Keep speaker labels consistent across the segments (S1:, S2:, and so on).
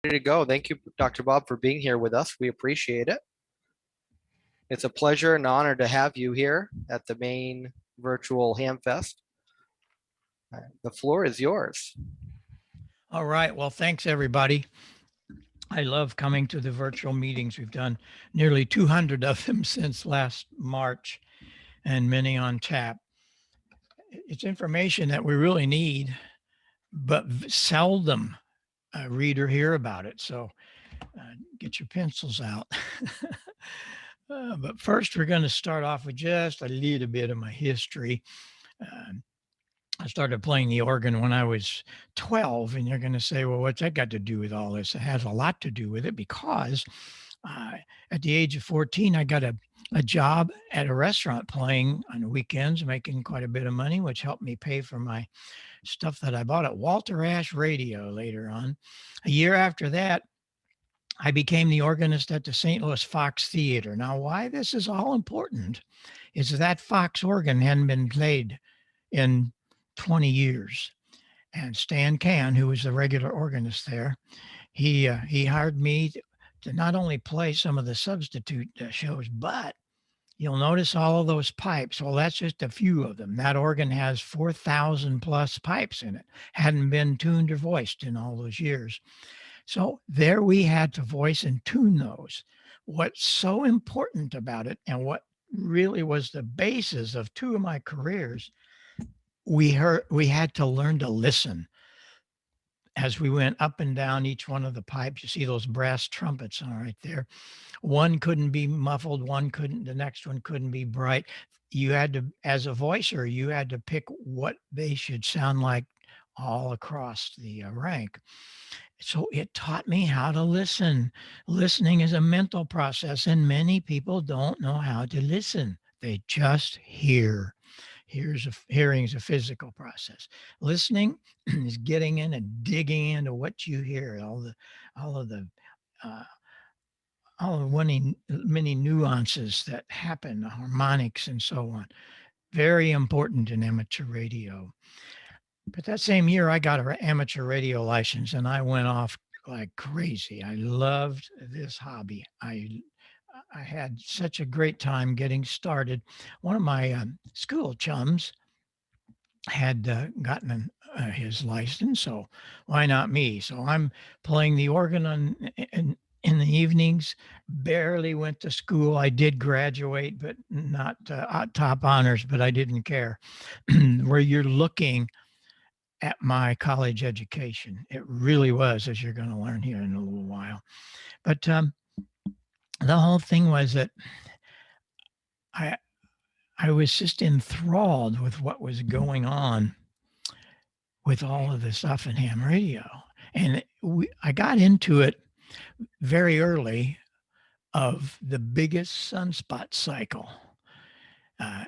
S1: to go. Thank you, Dr. Bob, for being here with us. We appreciate it. It's a pleasure and honor to have you here at the Maine Virtual Hamfest. The floor is yours.
S2: All right. Well, thanks, everybody. I love coming to the virtual meetings. We've done nearly 200 of them since last March and many on tap. It's information that we really need, but seldom read or hear about it. So get your pencils out. But first, we're going to start off with just a little bit of my history. I started playing the organ when I was 12, and you're going to say, well, what's that got to do with all this? It has a lot to do with it because at the age of 14, I got a job at a restaurant playing on the weekends, making quite a bit of money, which helped me pay for my stuff that I bought at Walter Ash Radio later on. A year after that, I became the organist at the St. Louis Fox Theater. Now, why this is all important is that Fox organ hadn't been played in 20 years. And Stan Can, who was the regular organist there, he hired me to not only play some of the substitute shows, but you'll notice all of those pipes. Well, that's just a few of them. That organ has 4,000 plus pipes in it. Hadn't been tuned or voiced in all those years. So there we had to voice and tune those. What's so important about it, and what really was the basis of two of my careers, we had to learn to listen. As we went up and down each one of the pipes, you see those brass trumpets on right there. One couldn't be muffled, one couldn't, the next one couldn't be bright. You had to, as a voicer, you had to pick what they should sound like all across the rank. So it taught me how to listen. Listening is a mental process, and many people don't know how to listen. They just hear. Hearing is a physical process. Listening is getting in and digging into what you hear, all of the many nuances that happen, the harmonics and so on. Very important in amateur radio. But that same year, I got an amateur radio license, and I went off like crazy. I loved this hobby. I had such a great time getting started. One of my school chums had gotten his license, so why not me? So I'm playing the organ in the evenings. Barely went to school. I did graduate, but not top honors, but I didn't care. Where you're looking at my college education, it really was, as you're going to learn here in a little while. But the whole thing was that I was just enthralled with what was going on with all of the stuff in ham radio. And I got into it very early of the biggest sunspot cycle.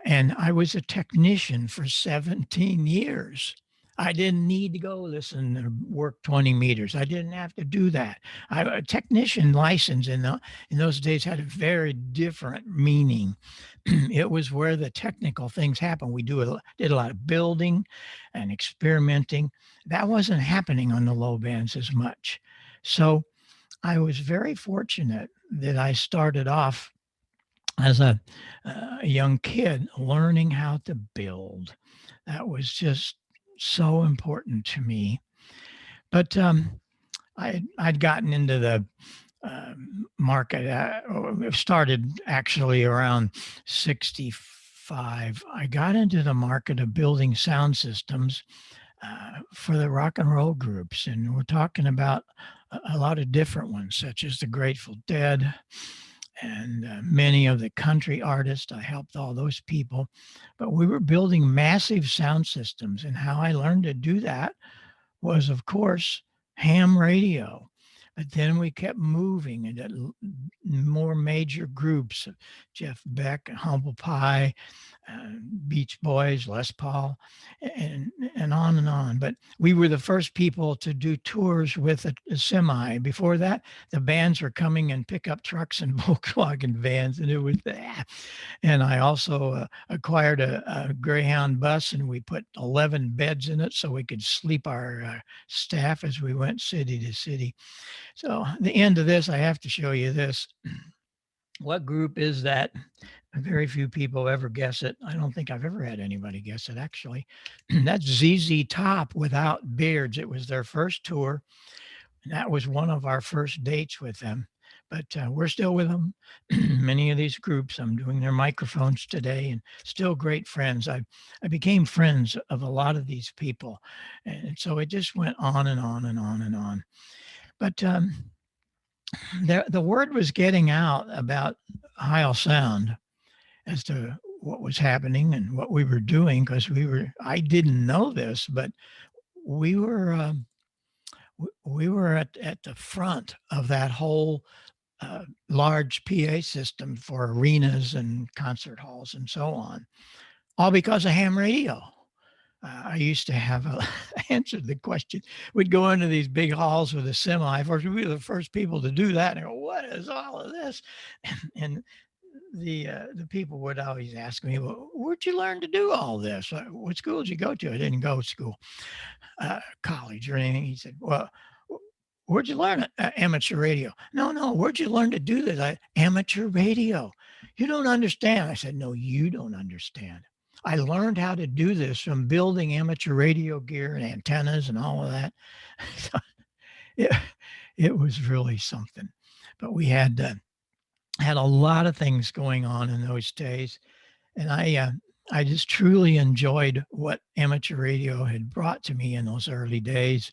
S2: And I was a technician for 17 years. I didn't need to go listen or work 20 meters. I didn't have to do that. A technician license in those days had a very different meaning. It was where the technical things happen. We did a lot of building and experimenting. That wasn't happening on the low bands as much. So I was very fortunate that I started off as a young kid learning how to build. That was just so important to me. But I'd gotten into the market, started actually around 65. I got into the market of building sound systems for the rock and roll groups. And we're talking about a lot of different ones, such as the Grateful Dead, and many of the country artists. I helped all those people, but we were building massive sound systems. And how I learned to do that was, of course, ham radio. But then we kept moving into more major groups: Jeff Beck, Humble Pie, Beach Boys, Les Paul, and on and on. But we were the first people to do tours with a semi. Before that, the bands were coming in pickup trucks and Volkswagen vans, and it was that. And I also acquired a Greyhound bus, and we put 11 beds in it so we could sleep our staff as we went city to city. So the end of this, I have to show you this. What group is that? Very few people ever guess it. I don't think I've ever had anybody guess it, actually. That's ZZ Top without beards. It was their first tour. And that was one of our first dates with them. But we're still with them. Many of these groups, I'm doing their microphones today, and still great friends. I became friends of a lot of these people. And so it just went on and on and on and on. But the word was getting out about Heil sound as to what was happening and what we were doing, because I didn't know this, but we were we were at the front of that whole large PA system for arenas and concert halls and so on, all because of ham radio. I used to have answered the question. We'd go into these big halls with a semi. Of course, we were the first people to do that. And go, what is all of this? And the people would always ask me, well, where'd you learn to do all this? What school did you go to? I didn't go to school, college or anything. He said, well, where'd you learn it? Amateur radio. No, where'd you learn to do this? Amateur radio. You don't understand. I said, no, you don't understand. I learned how to do this from building amateur radio gear and antennas and all of that. So it was really something. But we had a lot of things going on in those days. And I just truly enjoyed what amateur radio had brought to me in those early days.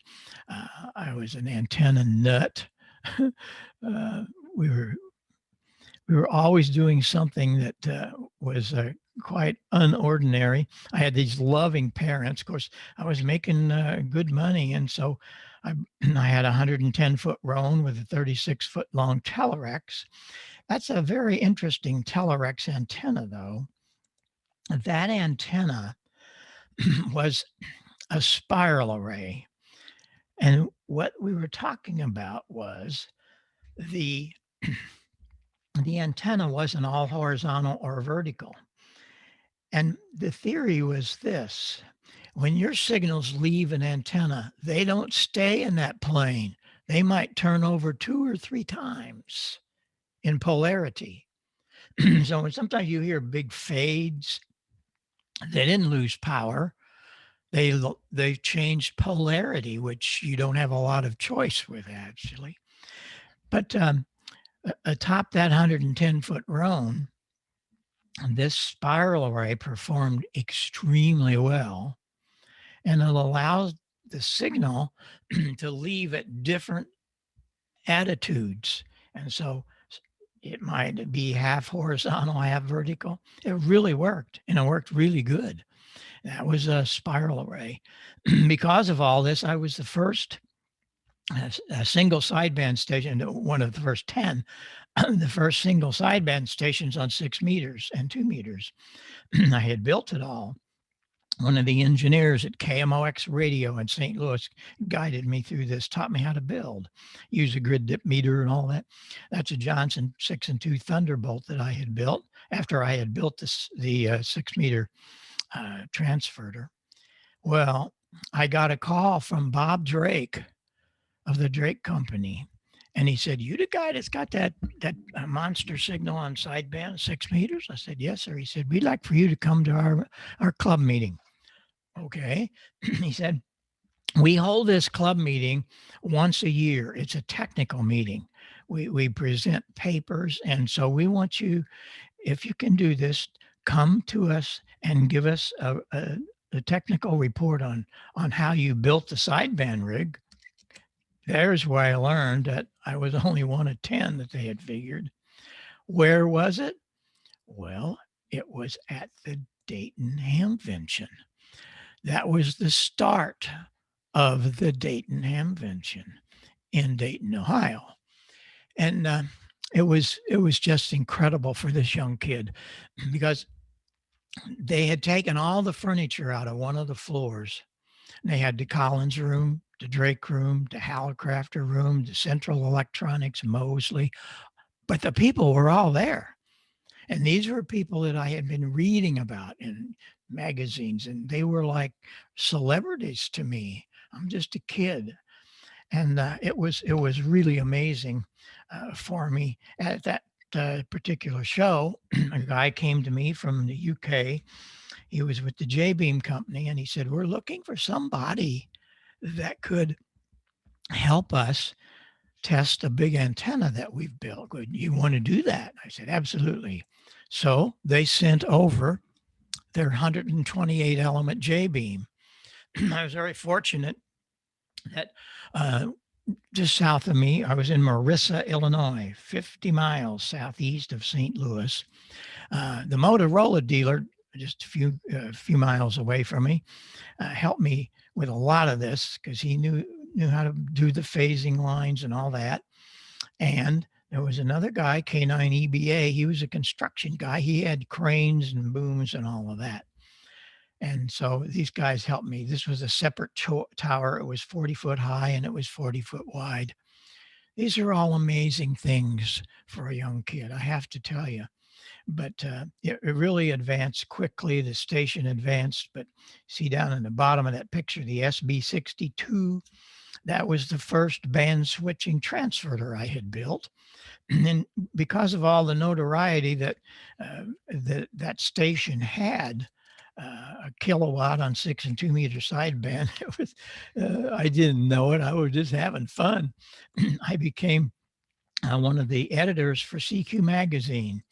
S2: I was an antenna nut. We were always doing something that was quite unordinary. I had these loving parents. Of course, I was making good money, and so I had a 110-foot Roan with a 36-foot long Telerex. That's a very interesting Telerex antenna, though. That antenna was a spiral array. And what we were talking about was the antenna wasn't all horizontal or vertical. And the theory was this: when your signals leave an antenna, they don't stay in that plane. They might turn over 2 or 3 times in polarity. So when sometimes you hear big fades, they didn't lose power. They changed polarity, which you don't have a lot of choice with, actually. But atop that 110-foot Roan, this spiral array performed extremely well, and it allows the signal to leave at different attitudes. And so it might be half horizontal, half vertical. It really worked, and it worked really good. That was a spiral array. Because of all this, I was the first a single sideband station, one of the first 10, the first single sideband stations on 6 meters and 2 meters. I had built it all. One of the engineers at KMOX Radio in St. Louis guided me through this, taught me how to build, use a grid dip meter and all that. That's a Johnson 6 and 2 Thunderbolt that I had built after I had built the 6 meter transverter. Well, I got a call from Bob Drake of the Drake Company. And he said, you the guy that's got that monster signal on sideband 6 meters? I said, yes, sir. He said, we'd like for you to come to our club meeting. Okay. He said, we hold this club meeting once a year. It's a technical meeting. We present papers. And so we want you, if you can do this, come to us and give us a technical report on how you built the sideband rig. There's where I learned that I was only one of 10 that they had figured. Where was it? Well, it was at the Dayton Hamvention. That was the start of the Dayton Hamvention in Dayton, Ohio. And it was just incredible for this young kid, because they had taken all the furniture out of one of the floors. They had the Collins room, the Drake room, the Halcrafter room, the Central Electronics, Mosley, but the people were all there. And these were people that I had been reading about in magazines, and they were like celebrities to me. I'm just a kid. And it was really amazing for me at that particular show. A guy came to me from the UK. He was with the J-Beam company, and he said, "We're looking for somebody that could help us test a big antenna that we've built. Would you want to do that?" I said, "Absolutely." So they sent over their 128 element J-Beam. I was very fortunate that just south of me, I was in Marissa, Illinois, 50 miles southeast of St. Louis. The Motorola dealer, just a few miles away from me, helped me with a lot of this because he knew how to do the phasing lines and all that. And there was another guy, K9EBA. He was a construction guy. He had cranes and booms and all of that. And so these guys helped me. This was a separate tower. It was 40 foot high and it was 40 foot wide. These are all amazing things for a young kid, I have to tell you. But it really advanced quickly. The station advanced. But see down in the bottom of that picture, the SB62, that was the first band switching transverter I had built. And because of all the notoriety that that station had, a kilowatt on 6 and 2 meter sideband, it was I didn't know it. I was just having fun. I became one of the editors for CQ magazine.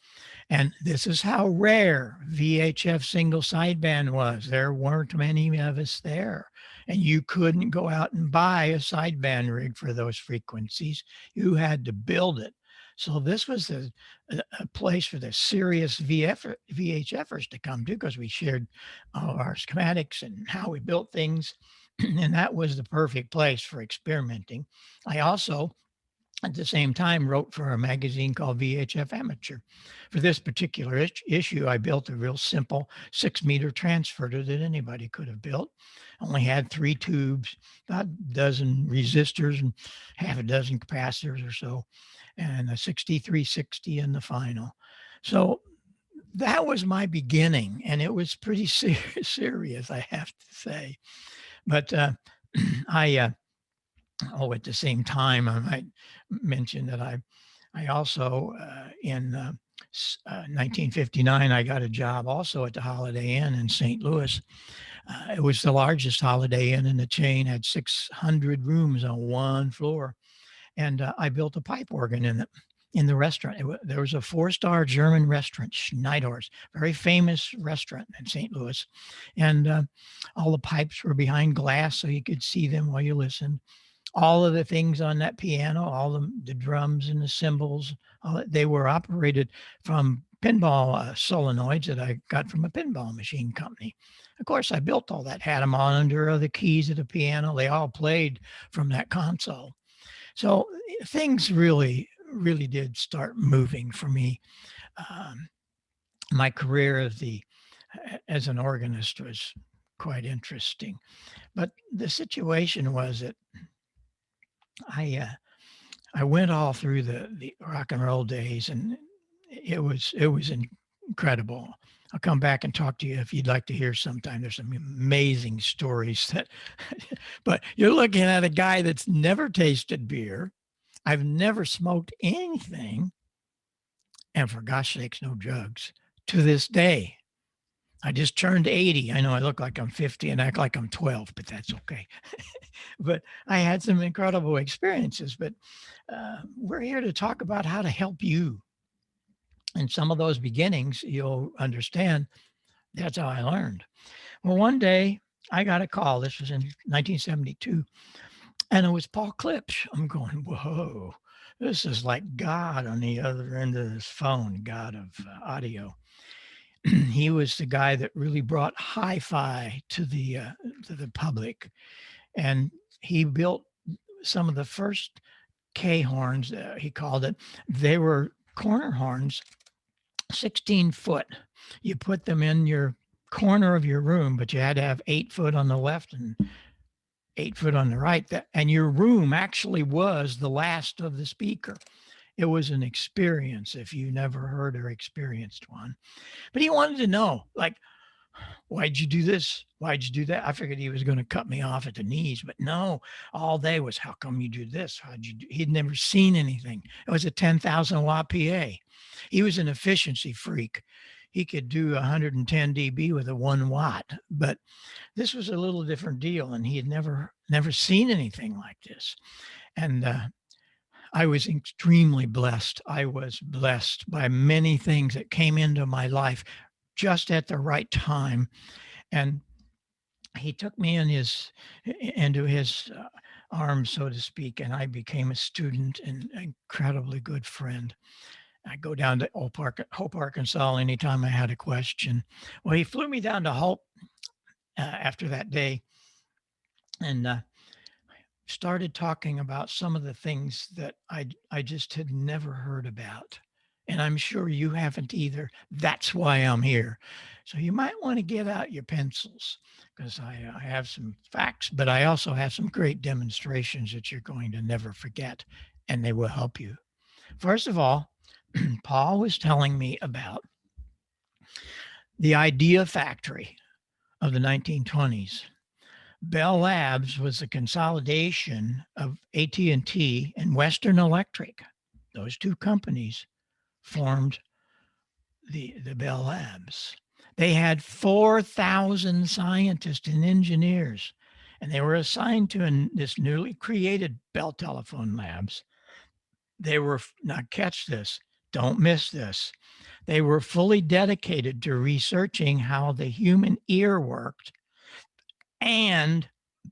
S2: And this is how rare VHF single sideband was. There weren't many of us there. And you couldn't go out and buy a sideband rig for those frequencies. You had to build it. So this was a place for the serious VHFers to come to, because we shared all of our schematics and how we built things. And that was the perfect place for experimenting. I also, at the same time, wrote for a magazine called VHF Amateur. For this particular issue, I built a real simple 6 meter transverter that anybody could have built. Only had 3 tubes, about a dozen resistors and half a dozen capacitors or so, and a 6360 in the final. So that was my beginning, and it was pretty serious, I have to say. But at the same time, I might mention that I also, in 1959, I got a job also at the Holiday Inn in St. Louis. It was the largest Holiday Inn in the chain, had 600 rooms on one floor. And I built a pipe organ in the restaurant. There was a 4-star German restaurant, Schneider's, very famous restaurant in St. Louis. And all the pipes were behind glass so you could see them while you listened. All of the things on that piano, all the drums and the cymbals, they were operated from pinball solenoids that I got from a pinball machine company. Of course, I built all that, had them on under the keys of the piano. They all played from that console. So things really did start moving for me. My career as an organist was quite interesting. But the situation was that I went all through the rock and roll days, and it was incredible. I'll come back and talk to you if you'd like to hear sometime. There's some amazing stories that, but you're looking at a guy that's never tasted beer. I've never smoked anything, and for gosh sakes, no drugs to this day. I just turned 80. I know I look like I'm 50 and act like I'm 12, but that's okay. But I had some incredible experiences. But we're here to talk about how to help you. And some of those beginnings, you'll understand that's how I learned. Well, one day I got a call. This was in 1972. And it was Paul Klipsch. I'm going, whoa, this is like God on the other end of this phone, God of audio. He was the guy that really brought hi-fi to the public, and he built some of the first K horns. He called it. They were corner horns, 16 foot. You put them in your corner of your room, but you had to have 8 foot on the left and 8 foot on the right. And your room actually was the last of the speaker. It was an experience if you never heard or experienced one. But he wanted to know, like, Why'd you do this? Why'd you do that? I figured he was going to cut me off at the knees, but no, all day was, how come you do this? How'd you do? He'd never seen anything. It was a 10,000 watt PA. He was an efficiency freak. He could do 110 dB with a 1 watt, but this was a little different deal, and he had never seen anything like this. And I was extremely blessed. I was blessed by many things that came into my life just at the right time. And he took me into his arms, so to speak, and I became a student and an incredibly good friend. I go down to Hope, Arkansas anytime I had a question. Well, he flew me down to Hope after that day, and started talking about some of the things that I just had never heard about. And I'm sure you haven't either. That's why I'm here. So you might want to get out your pencils, because I have some facts, but I also have some great demonstrations that you're going to never forget, and they will help you. First of all, Paul was telling me about the idea factory of the 1920s. Bell Labs was a consolidation of AT&T and Western Electric. Those two companies formed the Bell Labs. They had 4,000 scientists and engineers, and they were assigned to this newly created Bell Telephone Labs. They were, now catch this, don't miss this. They were fully dedicated to researching how the human ear worked and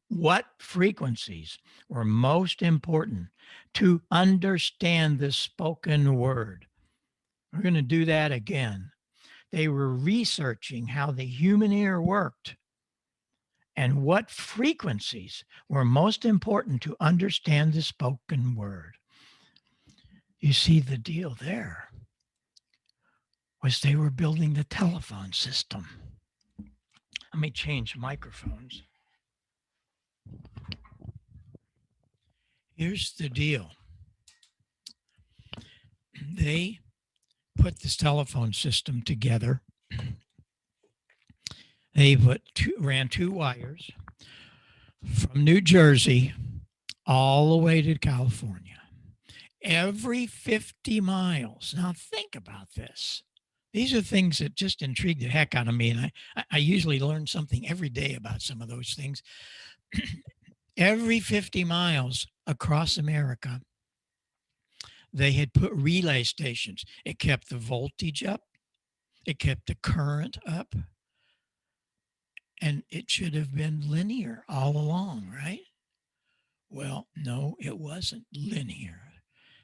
S2: what frequencies were most important to understand the spoken word. We're going to do that again. They were researching how the human ear worked and what frequencies were most important to understand the spoken word. You see, the deal there was they were building the telephone system. Let me change microphones. Here's the deal. They put this telephone system together. They ran two wires from New Jersey all the way to California. Every 50 miles. Now think about this. These are things that just intrigue the heck out of me. And I usually learn something every day about some of those things. Every 50 miles across America, they had put relay stations. It kept the voltage up. It kept the current up. And it should have been linear all along, right? Well, no, it wasn't linear.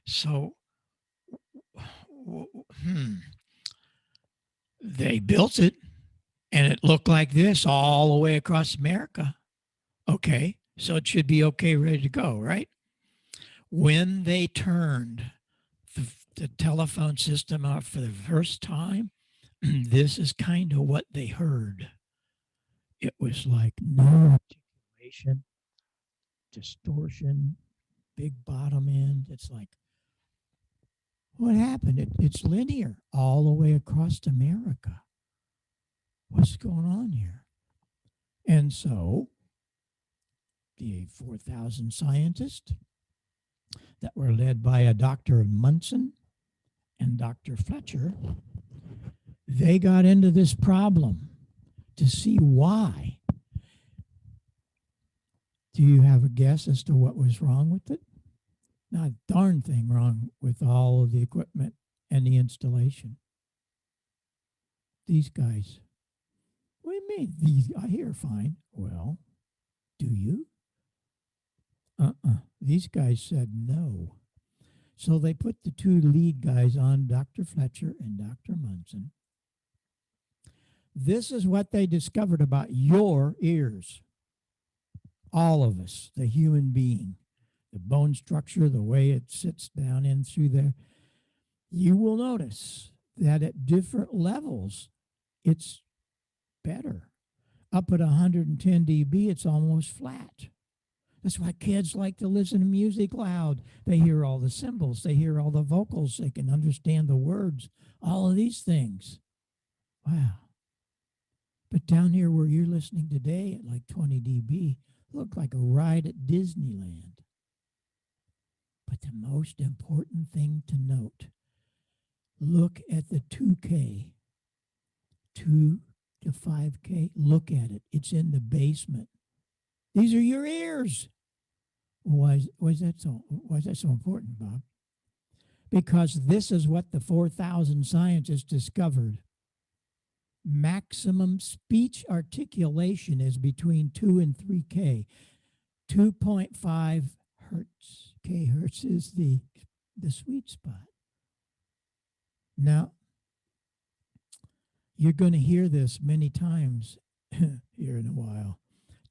S2: So, they built it, and it looked like this all the way across America. Okay, so it should be okay, ready to go, right? When they turned the telephone system off for the first time, this is kind of what they heard. It was like no articulation, distortion, big bottom end. It's like, what happened? It's linear all the way across America. What's going on here? And so the 4,000 scientists that were led by a Dr. Munson and Dr. Fletcher, they got into this problem to see why. Do you have a guess as to what was wrong with it? Not a darn thing wrong with all of the equipment and the installation. These guys, what do you mean? I hear fine. Well, do you? These guys said no. So they put the two lead guys on, Dr. Fletcher and Dr. Munson. This is what they discovered about your ears. All of us, the human being, the bone structure, the way it sits down in through there. You will notice that at different levels, it's better. Up at 110 dB, it's almost flat. That's why kids like to listen to music loud. They hear all the symbols. They hear all the vocals. They can understand the words. All of these things. Wow. But Like down here where you're listening today at like 20 dB, looked like a ride at Disneyland. But the most important thing to note, look at the 2K, 2 to 5K. Look at it. It's in the basement. These are your ears. Why is that so important, Bob? Because this is what the 4,000 scientists discovered. Maximum speech articulation is between 2 and 3K. 2.5 hertz. Khertz is the sweet spot. Now, you're going to hear this many times here in a while.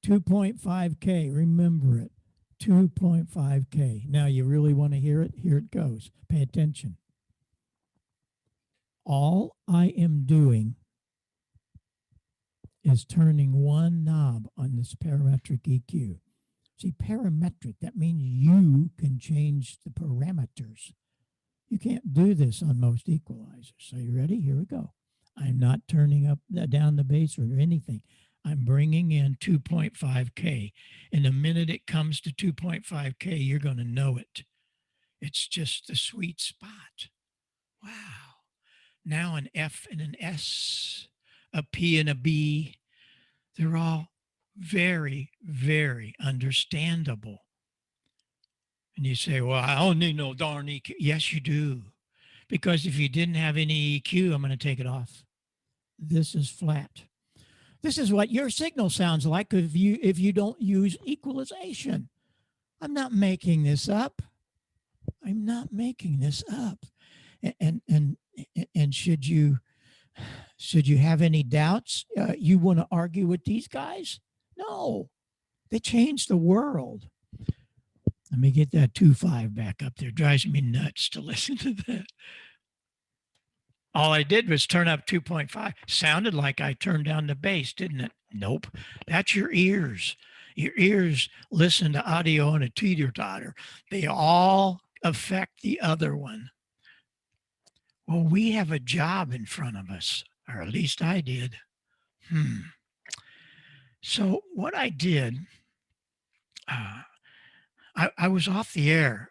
S2: 2.5K, remember it. 2.5K. Now, you really want to hear it? Here it goes. Pay attention. All I am doing is turning one knob on this parametric EQ. See, parametric, that means you can change the parameters. You can't do this on most equalizers. So you ready? Here we go. I'm not turning up down the bass or anything. I'm bringing in 2.5K. And the minute it comes to 2.5K, you're going to know it. It's just the sweet spot. Wow. Now an F and an S, a P and a B, they're all very, very understandable. And you say, well, I don't need no darn EQ. Yes, you do. Because if you didn't have any EQ, I'm going to take it off. This is flat. This is what your signal sounds like if you don't use equalization. I'm not making this up. I'm not making this up. And should you have any doubts? You want to argue with these guys? No, they changed the world. Let me get that 2.5 back up there. Drives me nuts to listen to that. All I did was turn up 2.5. Sounded like I turned down the bass, didn't it? Nope. That's your ears. Your ears listen to audio on a teeter-totter. They all affect the other one. Well, we have a job in front of us, or at least I did. So what I did, I was off the air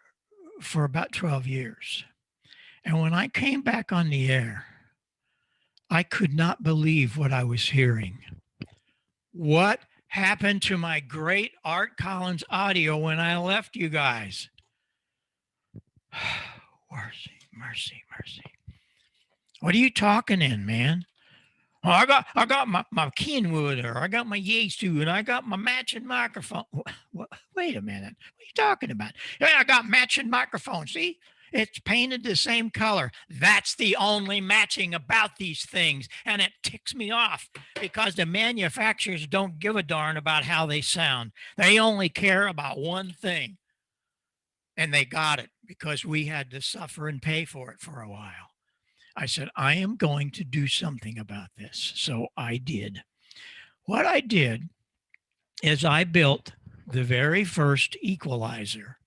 S2: for about 12 years. And when I came back on the air, I could not believe what I was hearing. What happened to my great Art Collins audio when I left you guys? Mercy, mercy, mercy. What are you talking in, man? Oh, I got my Kenwood, or I got my Yaesu, and I got my matching microphone. Wait a minute. What are you talking about? Yeah, I got matching microphone. See? It's painted the same color. That's the only matching about these things. And it ticks me off because the manufacturers don't give a darn about how they sound. They only care about one thing. And they got it because we had to suffer and pay for it for a while. I said, I am going to do something about this. So I did. What I did is I built the very first equalizer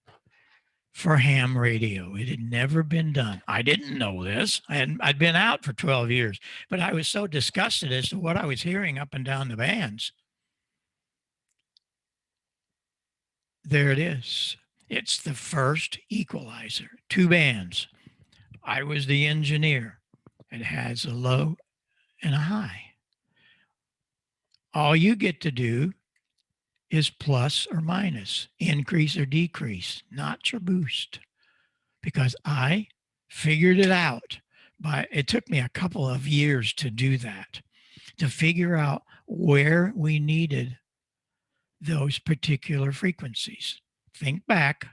S2: for ham radio. It had never been done. I didn't know this. I'd been out for 12 years, but I was so disgusted as to what I was hearing up and down the bands. There it is. It's the first equalizer, 2 bands. I was the engineer. It has a low and a high. All you get to do is plus or minus, increase or decrease, notch or boost, because I figured it out. It took me a couple of years to do that, to figure out where we needed those particular frequencies. Think back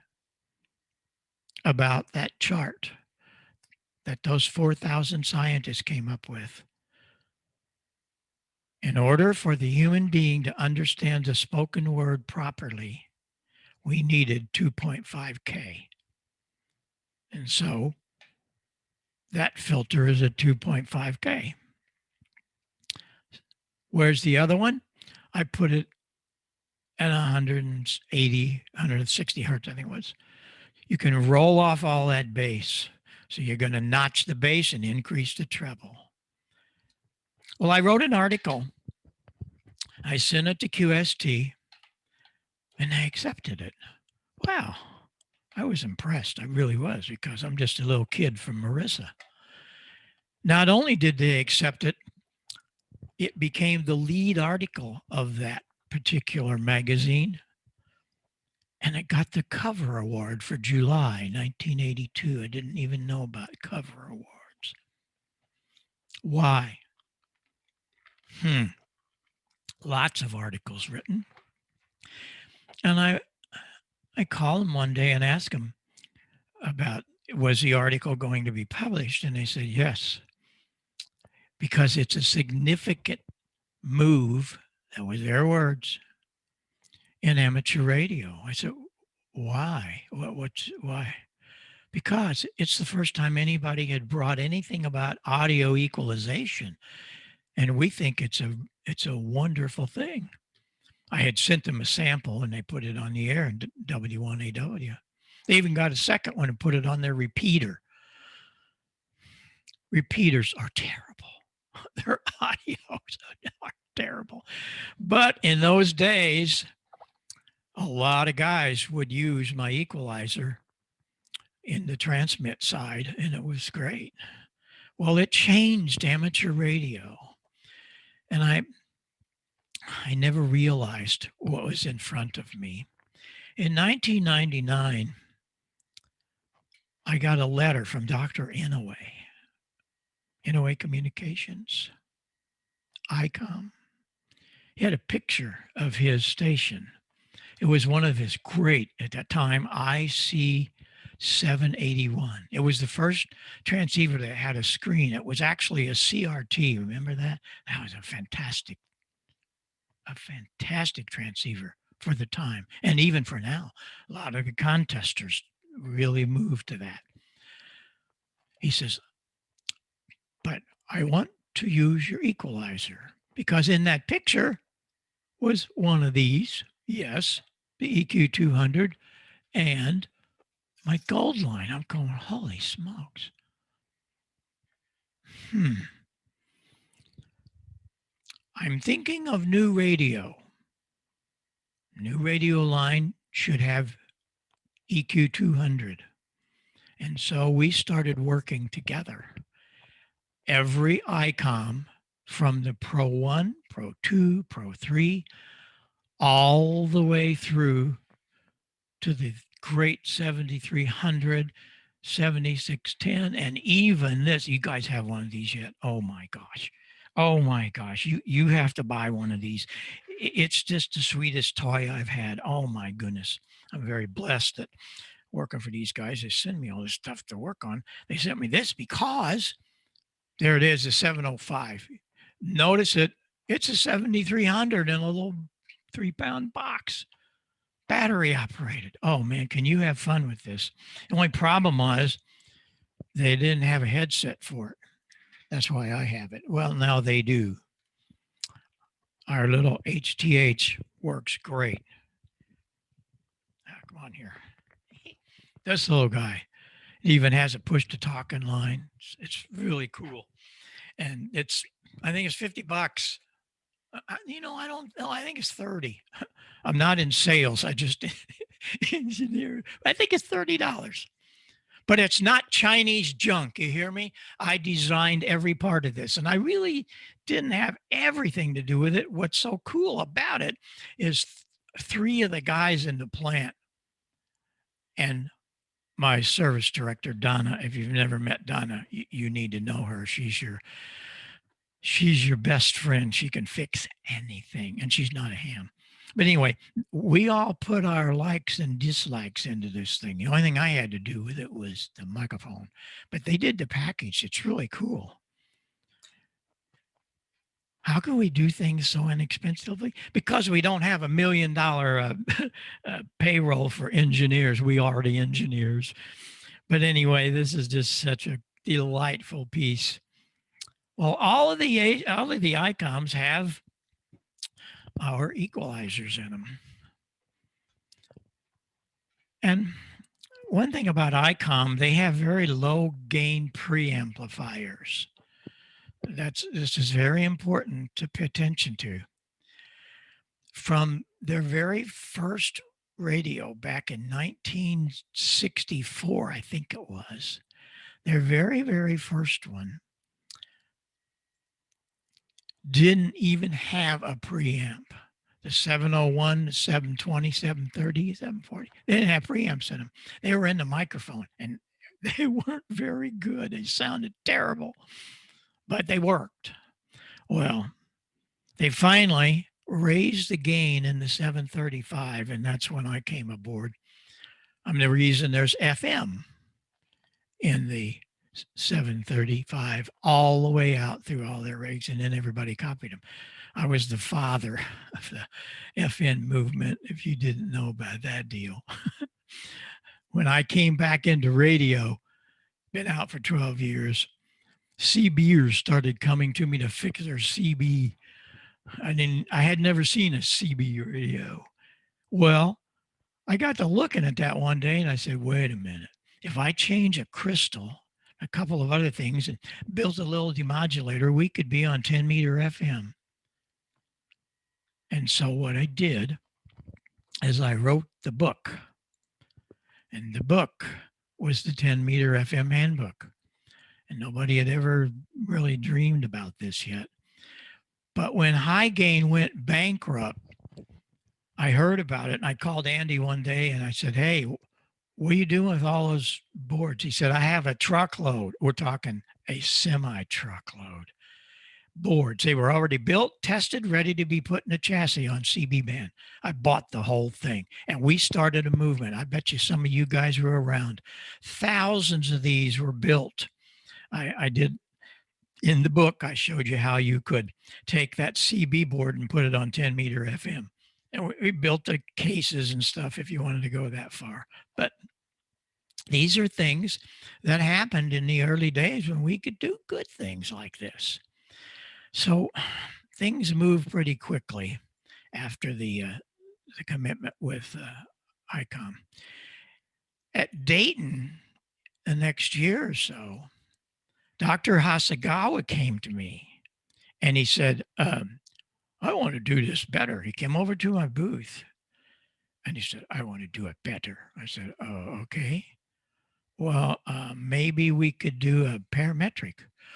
S2: about that chart that those 4,000 scientists came up with. In order for the human being to understand the spoken word properly, we needed 2.5K. And so that filter is at 2.5K. Where's the other one? I put it at 180, 160 hertz, I think it was. You can roll off all that bass. So you're going to notch the bass and increase the treble. Well, I wrote an article I sent it to QST and they accepted it. Wow. I was impressed. I really was, because I'm just a little kid from Marissa. Not only did they accept it, it became the lead article of that particular magazine. And it got the cover award for July 1982. I didn't even know about cover awards. Why? Lots of articles written. And I called them one day and asked them about, was the article going to be published? And they said yes, because it's a significant move, that was their words, in amateur radio. I said, why? Why? Because it's the first time anybody had brought anything about audio equalization, and we think it's a wonderful thing. I had sent them a sample and they put it on the air in W1AW. They even got a second one and put it on their repeater. Repeaters are terrible. Their audios are terrible. But in those days, a lot of guys would use my equalizer in the transmit side, and it was great. Well, it changed amateur radio. And I never realized what was in front of me. In 1999, I got a letter from Dr. Inouye Communications, Icom. He had a picture of his station. It was one of his great, at that time, IC781. It was the first transceiver that had a screen. It was actually a CRT. Remember that? That was a fantastic transceiver for the time, and even for now. A lot of the contesters really moved to that. He says, but I want to use your equalizer, because in that picture was one of these. Yes, the EQ200 and my gold line. I'm going, holy smokes. I'm thinking of new radio. New radio line should have EQ200. And so we started working together. Every Icom from the Pro 1, Pro 2, Pro 3, all the way through to the great 7300, 7610, and even this. You guys have one of these yet? Oh my gosh. Oh my gosh. You have to buy one of these. It's just the sweetest toy I've had. Oh my goodness. I'm very blessed that working for these guys, they send me all this stuff to work on. They sent me this because there it is, a 705. Notice it. It's a 7300 in a little 3-pound box. Battery operated. Oh man, can you have fun with this? The only problem was they didn't have a headset for it. That's why I have it. Well, now they do. Our little HTH works great. Come on here. This little guy, it even has a push to talk in line. It's really cool. And I think it's $50. I don't know. I think it's 30. I'm not in sales. I just engineer. I think it's $30. But it's not Chinese junk. You hear me? I designed every part of this, and I really didn't have everything to do with it. What's so cool about it is 3 of the guys in the plant and my service director, Donna. If you've never met Donna, you need to know her. She's your best friend. She can fix anything, and she's not a ham. But anyway, we all put our likes and dislikes into this thing. The only thing I had to do with it was the microphone, but they did the package. It's really cool. How can we do things so inexpensively? Because we don't have $1 million payroll for engineers. We are the engineers. But anyway, this is just such a delightful piece. Well, all of the Icoms have our equalizers in them. And one thing about Icom, they have very low gain preamplifiers. This is very important to pay attention to. from their very first radio back in 1964, I think it was, their very, very first one, didn't even have a preamp. The 701, the 720, 730, 740, they didn't have preamps in them. They were in the microphone and they weren't very good. They sounded terrible, but they worked. Well, they finally raised the gain in the 735, and that's when I came aboard. I'm the reason there's FM in the 735 all the way out through all their rigs, and then everybody copied them. I was the father of the FN movement, if you didn't know about that deal. When I came back into radio, been out for 12 years, CBers started coming to me to fix their CB. I had never seen a CB radio. Well, I got to looking at that one day and I said, wait a minute. If I change a crystal, a couple of other things, and build a little demodulator, we could be on 10 meter FM. And so what I did is I wrote the book. And the book was the 10 meter FM handbook. And nobody had ever really dreamed about this yet. But when High Gain went bankrupt, I heard about it and I called Andy one day and I said, hey, what are you doing with all those boards? He said, I have a truckload. We're talking a semi-truckload boards. They were already built, tested, ready to be put in a chassis on CB band. I bought the whole thing and we started a movement. I bet you some of you guys were around. Thousands of these were built. I did. In the book, I showed you how you could take that CB board and put it on 10 meter FM. And we built the cases and stuff if you wanted to go that far. But these are things that happened in the early days when we could do good things like this. So things moved pretty quickly after the commitment with Icom. At Dayton, the next year or so, Dr. Hasegawa came to me and he said, I want to do this better. He came over to my booth and he said, I want to do it better. I said, oh, okay. Well, maybe we could do a parametric.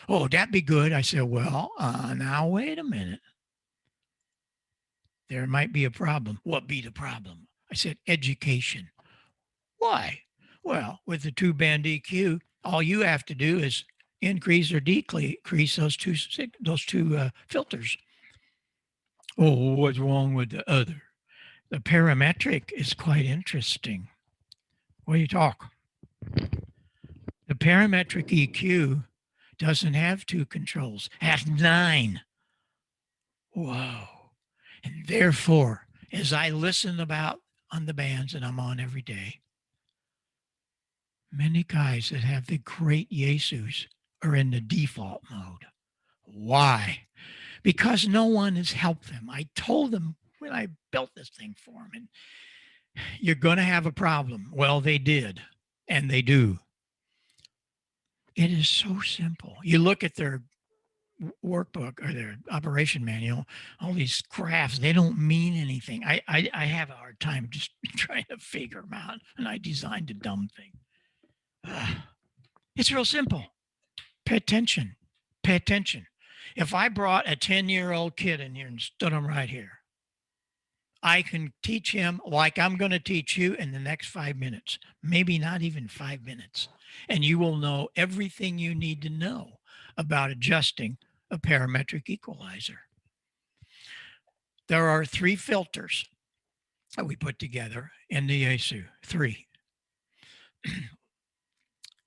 S2: Oh, that'd be good. I said, well, now wait a minute. There might be a problem. What be the problem? I said, education. Why? Well, with the 2-band EQ, all you have to do is increase or decrease those two filters. Oh, what's wrong with the other? The parametric is quite interesting. What do you talk? The parametric EQ doesn't have 2 controls, has 9. Whoa. And therefore, as I listen about on the bands that I'm on every day, many guys that have the great Yesus are in the default mode. Why? Because no one has helped them. I told them when I built this thing for them, and you're going to have a problem. Well, they did, and they do. It is so simple. You look at their workbook or their operation manual, all these graphs, they don't mean anything. I have a hard time just trying to figure them out, and I designed a dumb thing. It's real simple. Pay attention. Pay attention. If I brought a 10-year-old kid in here and stood him right here, I can teach him like I'm going to teach you in the next 5 minutes, maybe not even 5 minutes. And you will know everything you need to know about adjusting a parametric equalizer. There are 3 filters that we put together in the Yesu. 3.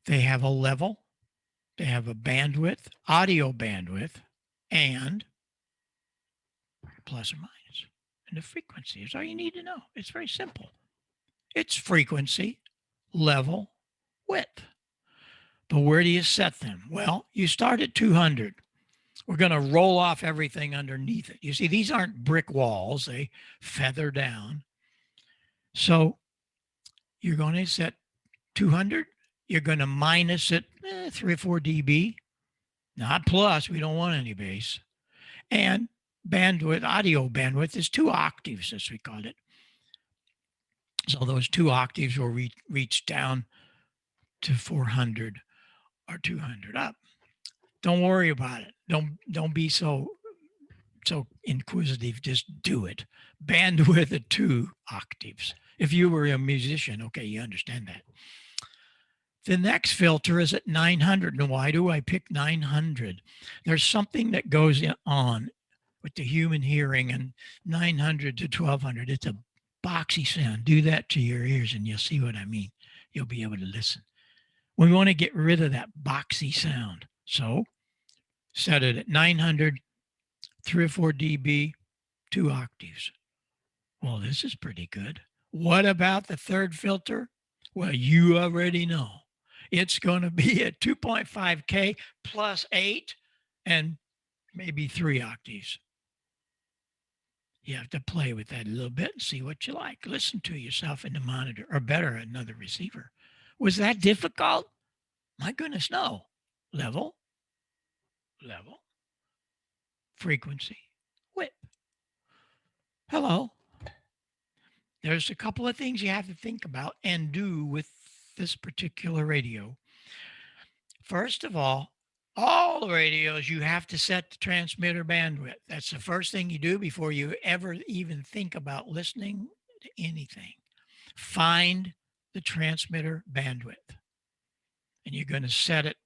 S2: They have a level, they have a bandwidth, audio bandwidth, and plus or minus. And the frequency is all you need to know. It's very simple. It's frequency, level, width. But where do you set them? Well, you start at 200. We're going to roll off everything underneath it. You see, these aren't brick walls. They feather down. So you're going to set 200. You're going to minus it 3 or 4 dB. Not plus. We don't want any bass. And bandwidth, audio bandwidth, is 2 octaves, as we call it. So those 2 octaves will reach down to 400 or 200 up. Don't worry about it. Don't be so inquisitive. Just do it. Bandwidth at 2 octaves. If you were a musician, okay, you understand that. The next filter is at 900. And why do I pick 900? There's something that goes on with the human hearing, and 900 to 1200. It's a boxy sound. Do that to your ears and you'll see what I mean. You'll be able to listen. We want to get rid of that boxy sound. So set it at 900, 3 or 4 dB, 2 octaves. Well, this is pretty good. What about the third filter? Well, you already know. It's going to be at 2.5K plus 8 and maybe 3 octaves. You have to play with that a little bit and see what you like. Listen to yourself in the monitor, or better, another receiver. Was that difficult? My goodness, no. Level, frequency, whip. Hello. There's a couple of things you have to think about and do with this particular radio. First of all the radios, you have to set the transmitter bandwidth. That's the first thing you do before you ever even think about listening to anything. Find the transmitter bandwidth. And you're going to set it.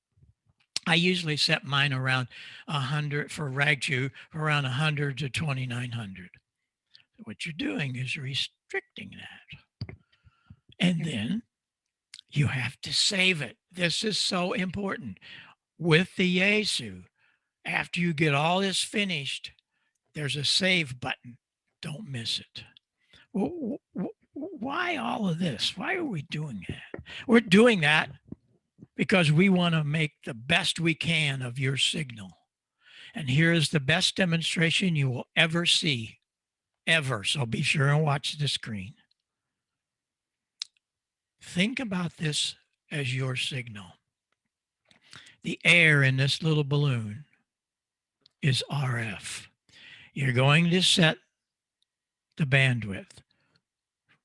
S2: I usually set mine around 100 for rag-chew, around 100 to 2900. What you're doing is restricting that. And then you have to save it. This is so important. With the Yaesu, after you get all this finished, there's a save button. Don't miss it. Why all of this? Why are we doing that? We're doing that because we want to make the best we can of your signal. And here is the best demonstration you will ever see, ever. So be sure and watch the screen. Think about this as your signal. The air in this little balloon is RF. You're going to set the bandwidth.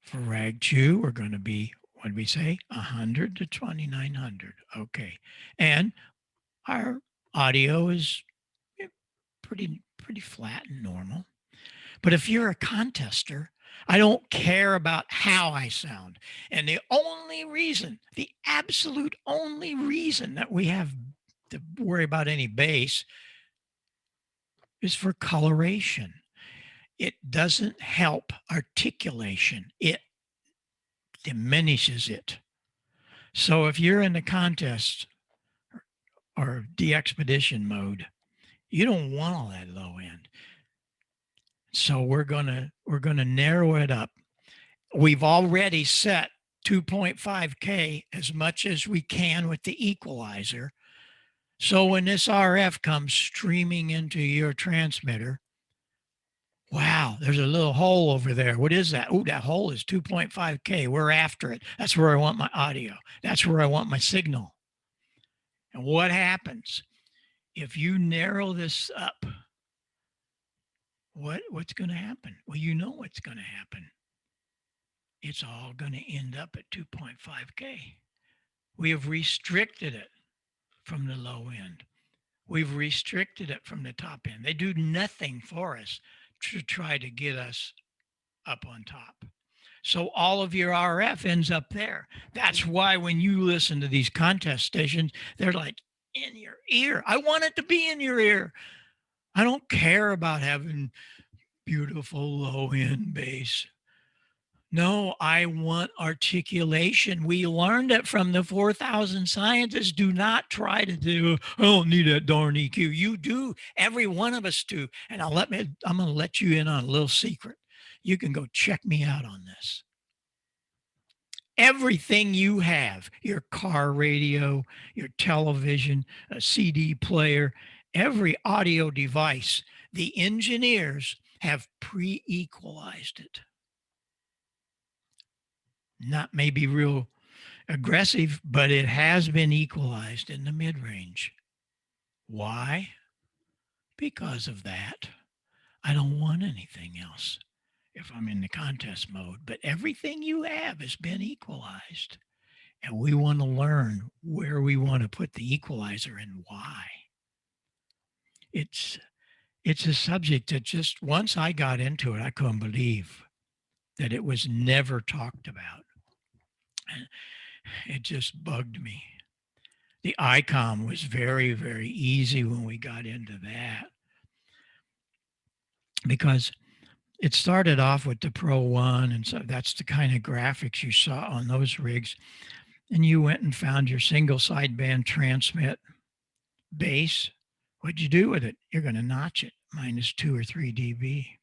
S2: For rag-chew, we're going to be, what did we say? 100 to 2900. Okay. And our audio is pretty flat and normal. But if you're a contester, I don't care about how I sound. And the only reason, the absolute only reason that we have to worry about any bass is for coloration. It doesn't help articulation. It diminishes it. So if you're in the contest or de-expedition mode, you don't want all that low end. So we're gonna narrow it up. We've already set 2.5K as much as we can with the equalizer. So when this RF comes streaming into your transmitter, wow, there's a little hole over there. What is that? Oh, that hole is 2.5K. We're after it. That's where I want my audio. That's where I want my signal. And what happens if you narrow this up? What's going to happen? Well, you know what's going to happen. It's all going to end up at 2.5K. We have restricted it from the low end. We've restricted it from the top end. They do nothing for us to try to get us up on top. So all of your RF ends up there. That's why when you listen to these contest stations, they're like in your ear. I want it to be in your ear. I don't care about having beautiful low-end bass. No, I want articulation. We learned it from the 4,000 scientists. Do not try to do, I don't need that darn EQ. You do. Every one of us do. And I'm going to let you in on a little secret. You can go check me out on this. Everything you have, your car radio, your television, a CD player, every audio device, the engineers have pre-equalized it. Not maybe real aggressive, but it has been equalized in the mid-range. Why? Because of that. I don't want anything else if I'm in the contest mode. But everything you have has been equalized. And we want to learn where we want to put the equalizer and why. It's it's a subject that just once I got into it, I couldn't believe that it was never talked about. It just bugged me. The Icom was very, very easy when we got into that because it started off with the Pro 1. And so that's the kind of graphics you saw on those rigs. And you went and found your single sideband transmit bass. What'd you do with it? You're going to notch it -2 or 3 dB.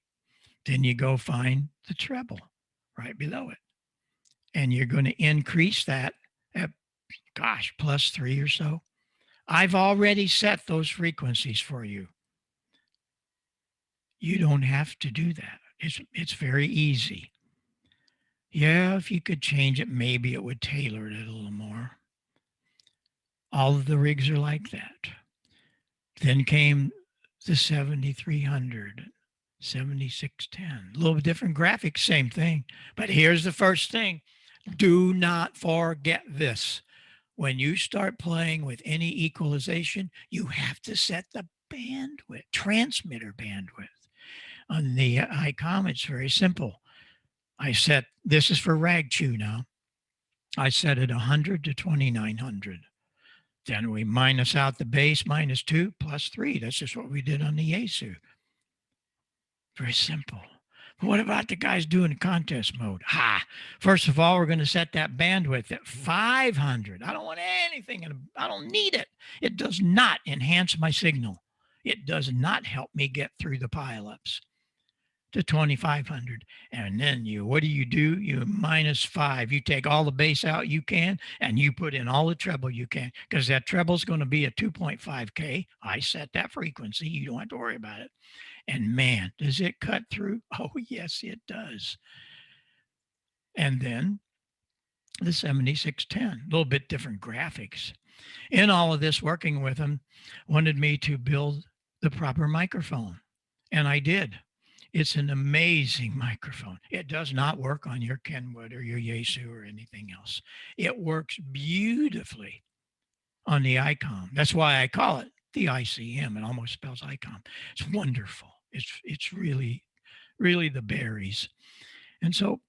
S2: Then you go find the treble right below it. And you're going to increase that at, gosh, +3 or so. I've already set those frequencies for you. You don't have to do that. It's very easy. Yeah, if you could change it, maybe it would tailor it a little more. All of the rigs are like that. Then came the 7300, 7610, a little different graphics, same thing. But here's the first thing. Do not forget this. When you start playing with any equalization, you have to set the bandwidth, transmitter bandwidth. On the Icom, it's very simple. I set, this is for rag chew now. I set it 100 to 2900. Then we minus out the bass -2 +3. That's just what we did on the Yaesu. Very simple. But what about the guys doing contest mode? First of all, we're going to set that bandwidth at 500. I don't want anything, I don't need it. It does not enhance my signal. It does not help me get through the pileups. To 2500. And then what do? You -5. You take all the bass out you can, and you put in all the treble you can, because that treble is going to be a 2.5K. I set that frequency. You don't have to worry about it. And man, does it cut through? Oh, yes, it does. And then the 7610, a little bit different graphics. In all of this, working with them, wanted me to build the proper microphone. And I did. It's an amazing microphone. It does not work on your Kenwood or your Yaesu or anything else. It works beautifully on the Icom. That's why I call it the ICM. It almost spells Icom. It's wonderful. It's really, really the berries. And so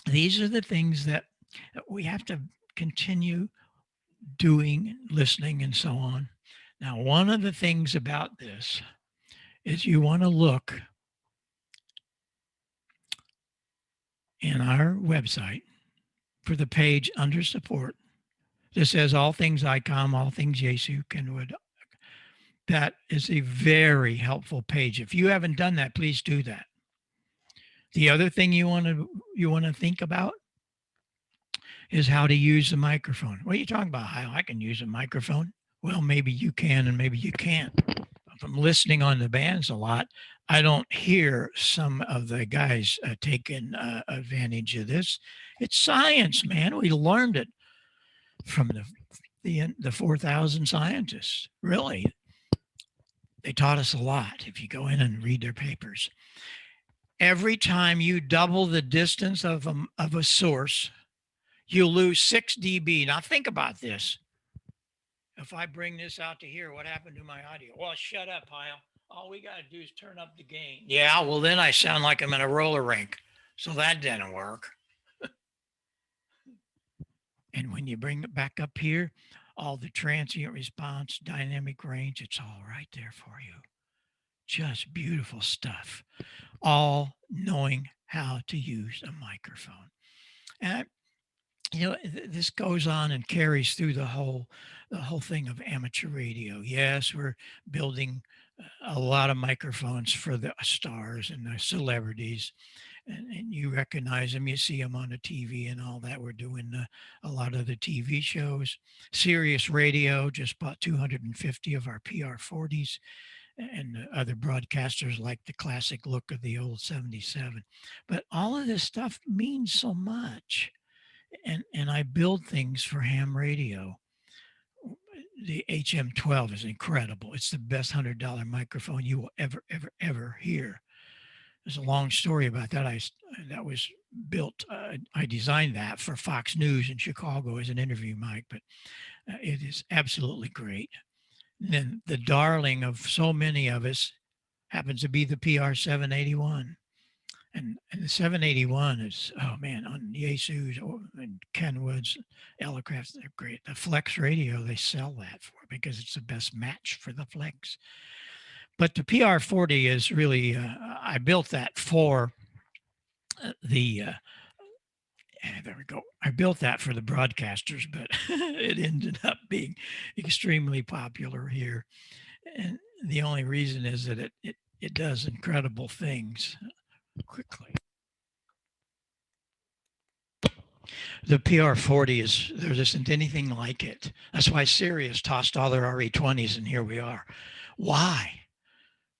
S2: these are the things that we have to continue doing, listening, and so on. Now, one of the things about this is you want to look in our website for the page under support that says all things Icom, all things Yaesu, Kenwood. That is a very helpful page. If you haven't done that, please do that. The other thing you want to think about is how to use the microphone. What are you talking about, Heil? I can use a microphone. Well, maybe you can and maybe you can't. If I'm listening on the bands a lot, I don't hear some of the guys taking advantage of this. It's science, man. We learned it from the 4,000 scientists. Really, they taught us a lot. If you go in and read their papers, every time you double the distance of a source, you lose 6 dB. Now think about this. If I bring this out to here, what happened to my audio? Well, shut up, Heil. All we got to do is turn up the gain. Yeah, well, then I sound like I'm in a roller rink. So that didn't work. And when you bring it back up here, all the transient response, dynamic range, it's all right there for you. Just beautiful stuff. All knowing how to use a microphone. And this goes on and carries through the whole thing of amateur radio. Yes, we're building a lot of microphones for the stars and the celebrities, and you recognize them. You see them on the TV and all that. We're doing a lot of the TV shows. Sirius Radio just bought 250 of our PR40s, and the other broadcasters like the classic look of the old 77. But all of this stuff means so much. And I build things for ham radio. the HM12 is incredible. It's the best $100 microphone you will ever hear. There's a long story about that. That was built. I designed that for Fox News in Chicago as an interview mic, but it is absolutely great. And then the darling of so many of us happens to be the PR781. And the 781 is, oh man, on Yaesu's and Kenwood's, Elecraft, they're great. The Flex radio, they sell that for because it's the best match for the Flex. But the PR40 is really, I built that for there we go. I built that for the broadcasters, but it ended up being extremely popular here. And the only reason is that it does incredible things quickly. The PR40 is, there isn't anything like it. That's why Sirius tossed all their RE20s and here we are. Why?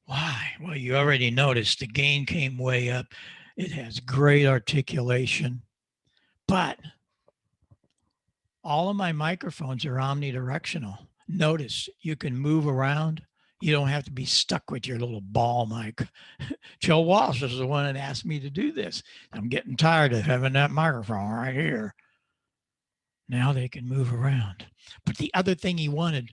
S2: Well, you already noticed the gain came way up. It has great articulation, but all of my microphones are omnidirectional. Notice you can move around. You don't have to be stuck with your little ball mic. Joe Walsh is the one that asked me to do this. I'm getting tired of having that microphone right here. Now they can move around. But the other thing he wanted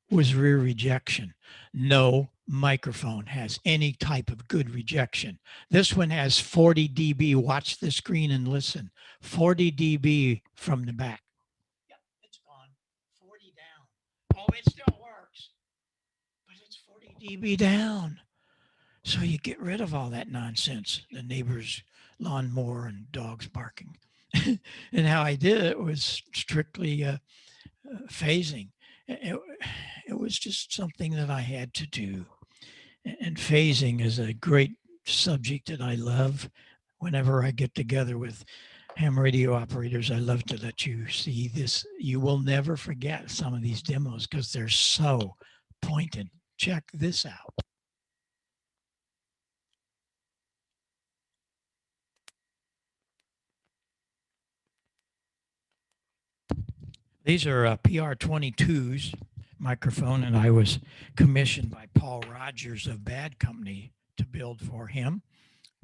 S2: was rear rejection. No microphone has any type of good rejection. This one has 40 dB. Watch the screen and listen. 40 dB from the back. Yep, it's gone. 40 down. Oh, it still works, but it's 40 dB down. So you get rid of all that nonsense, the neighbor's lawnmower and dogs barking. And how I did it was strictly phasing. It was just something that I had to do. And phasing is a great subject that I love. Whenever I get together with ham radio operators, I love to let you see this. You will never forget some of these demos because they're so pointed. Check this out. These are PR22s microphone, and I was commissioned by Paul Rogers of Bad Company to build for him.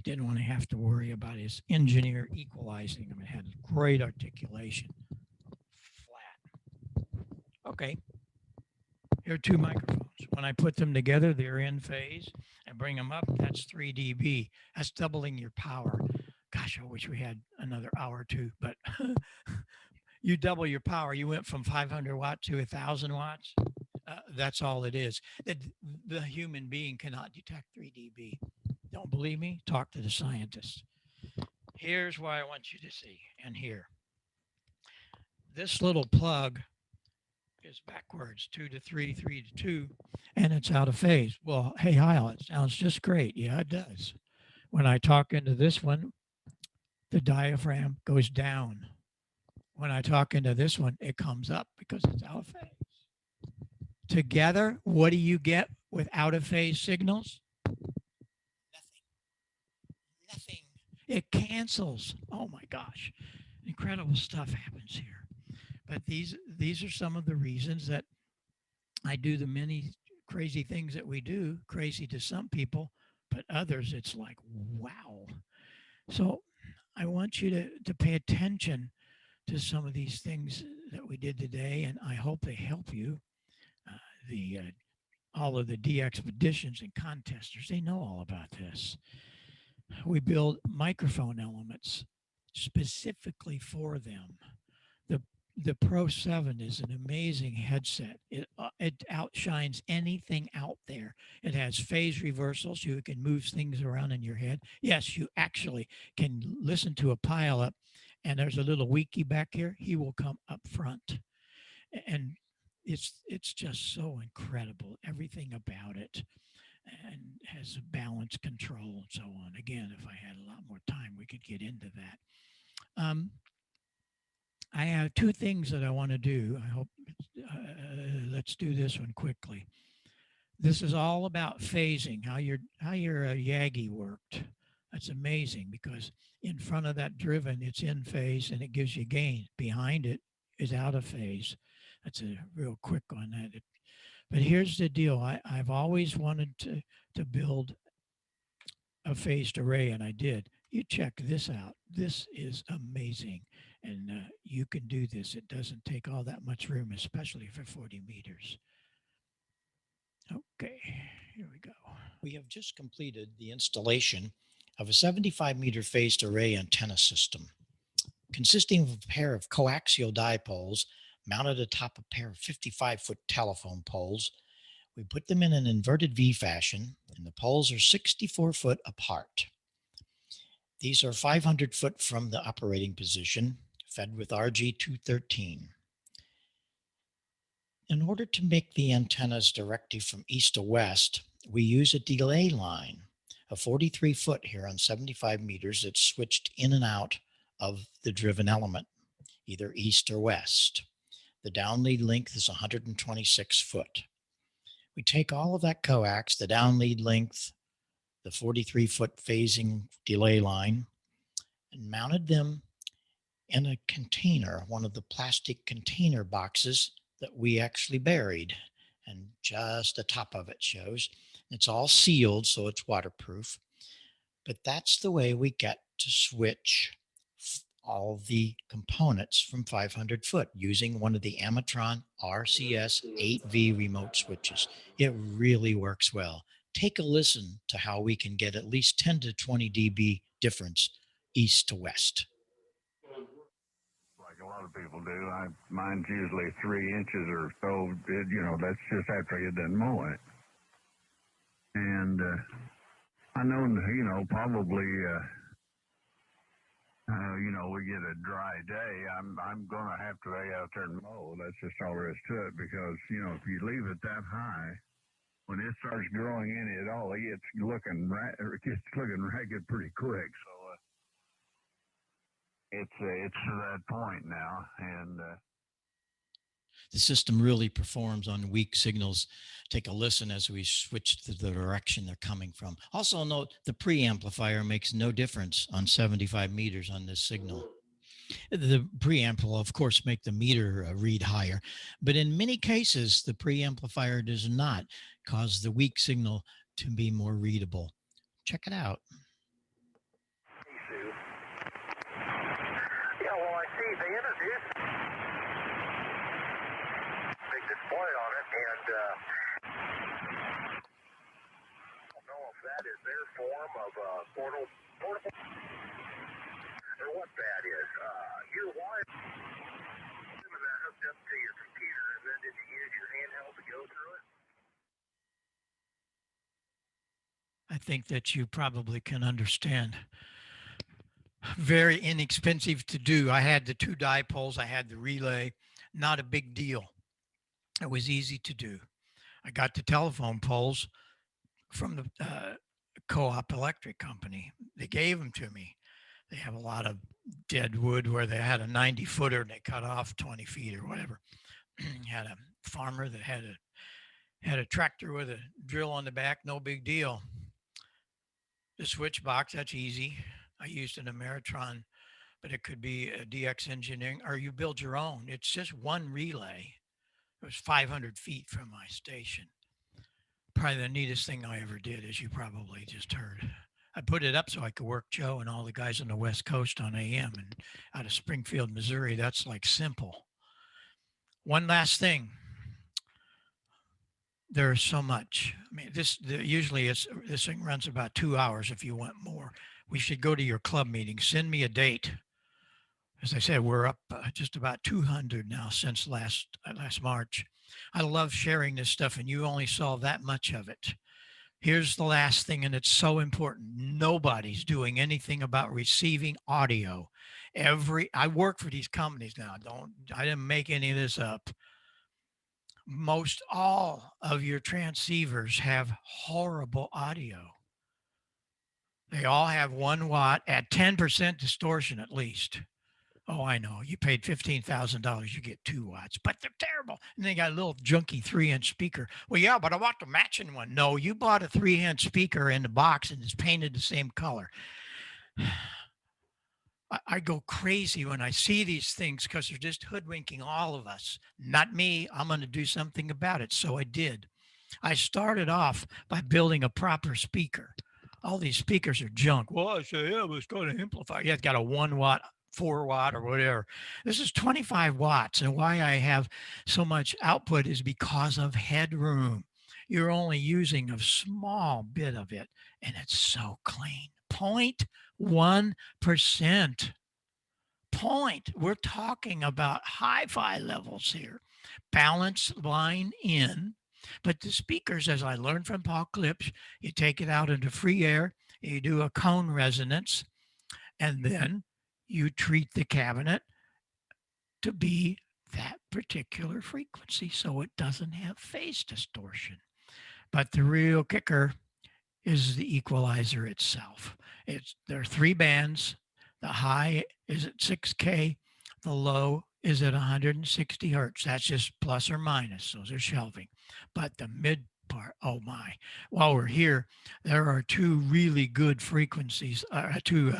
S2: Didn't want to have to worry about his engineer equalizing them. It had great articulation. Flat. Okay. Here are two microphones. When I put them together, they're in phase. I bring them up, that's 3 dB. That's doubling your power. Gosh, I wish we had another hour or two, but you double your power. You went from 500 watts to 1,000 watts. That's all it is. The human being cannot detect 3 dB. Don't believe me? Talk to the scientists. Here's what I want you to see and hear. This little plug is backwards, 2 to 3, 3 to 2, and it's out of phase. Well, hey, Heil, it sounds just great. Yeah, it does. When I talk into this one, the diaphragm goes down. When I talk into this one, it comes up because it's out of phase. Together, what do you get with out of phase signals? Nothing. It cancels. Oh my gosh. Incredible stuff happens here. But these are some of the reasons that I do the many crazy things that we do, crazy to some people, but others it's like, wow. So I want you to pay attention to some of these things that we did today, and I hope they help you. All of the DXpeditions and contesters, they know all about this. We build microphone elements specifically for them. The Pro 7 is an amazing headset. It outshines anything out there. It has phase reversals. You can move things around in your head. Yes, you actually can listen to a pileup, and there's a little wiki back here. He will come up front. And it's just so incredible, everything about it, and has balance control and so on. Again, if I had a lot more time, we could get into that. I have two things that I want to do. I hope, let's do this one quickly. This is all about phasing, how your Yagi worked. That's amazing because in front of that driven, it's in phase and it gives you gain. Behind it is out of phase. That's a real quick on that. But here's the deal. I've always wanted to build a phased array, and I did. You check this out. This is amazing. And you can do this. It doesn't take all that much room, especially for 40 meters. Okay, here we go. We have just completed the installation of a 75-meter phased array antenna system, consisting of a pair of coaxial dipoles mounted atop a pair of 55-foot telephone poles. We put them in an inverted V fashion, and the poles are 64 foot apart. These are 500 foot from the operating position, fed with RG213. In order to make the antennas directly from east to west, we use a delay line of 43 foot here on 75 meters that's switched in and out of the driven element, either east or west. The downlead length is 126 foot. We take all of that coax, the downlead length, the 43-foot phasing delay line, and mounted them in a container, one of the plastic container boxes that we actually buried. And just the top of it shows. It's all sealed, so it's waterproof. But that's the way we get to switch all the components from 500 foot using one of the Amatron RCS 8V remote switches. It really works well. Take a listen to how we can get at least 10 to 20 dB difference east to west.
S3: Like a lot of people do. Mine's usually 3 inches or so. That's just after you done mow it. And I know, probably, we get a dry day. I'm going to have to lay out there and mow. That's just all there is to it because, if you leave it that high, when it starts growing in it all, it's looking ragged pretty quick. So it's to that point now, and
S2: the system really performs on weak signals. Take a listen as we switch to the direction they're coming from. Also note the preamplifier makes no difference on 75 meters on this signal. The preamp will, of course, make the meter read higher, but in many cases, the preamplifier does not cause the weak signal to be more readable. Check it out.
S3: Yeah, well, I see they introduced big display on it, and I don't know if that is their form of portable, or what that is. Your wire, that hooked up to your computer, and then did you use your handheld to go through it?
S2: I think that you probably can understand. Very inexpensive to do. I had the 2 dipoles, I had the relay, not a big deal. It was easy to do. I got the telephone poles from the Co-op Electric Company. They gave them to me. They have a lot of dead wood where they had a 90-footer and they cut off 20 feet or whatever. Had a farmer that had a tractor with a drill on the back, no big deal. The switch box, that's easy. I used an Ameritron, but it could be a DX Engineering, or you build your own. It's just one relay. It was 500 feet from my station. Probably the neatest thing I ever did, as you probably just heard. I put it up so I could work Joe and all the guys on the West Coast on AM, and out of Springfield, Missouri, that's like simple. One last thing. There's so much. I mean, usually this thing runs about 2 hours if you want more. We should go to your club meeting. Send me a date. As I said, we're up just about 200 now since last March. I love sharing this stuff, and you only saw that much of it. Here's the last thing, and it's so important. Nobody's doing anything about receiving audio. I work for these companies now. I didn't make any of this up. Most all of your transceivers have horrible audio. They all have 1 watt at 10% distortion at least. Oh, I know. You paid $15,000, you get 2 watts, but they're terrible. And they got a little junky 3-inch speaker. Well, yeah, but I want the matching one. No, you bought a 3-inch speaker in the box and it's painted the same color. I go crazy when I see these things because they're just hoodwinking all of us. Not me. I'm going to do something about it. So I did. I started off by building a proper speaker. All these speakers are junk. Well, I say, yeah, but it's got an amplifier. Yeah, it's got a 1 watt, 4 watt, or whatever. This is 25 watts. And why I have so much output is because of headroom. You're only using a small bit of it, and it's so clean. 0.1%. We're talking about hi-fi levels here. Balance line in. But the speakers, as I learned from Paul Klipsch, you take it out into free air, you do a cone resonance, and then you treat the cabinet to be that particular frequency so it doesn't have phase distortion. But the real kicker is the equalizer itself. There are 3 bands. The high is at 6K, the low is at 160 hertz. That's just plus or minus. Those are shelving. But the mid part, oh my. While we're here, there are 2 really good frequencies, 2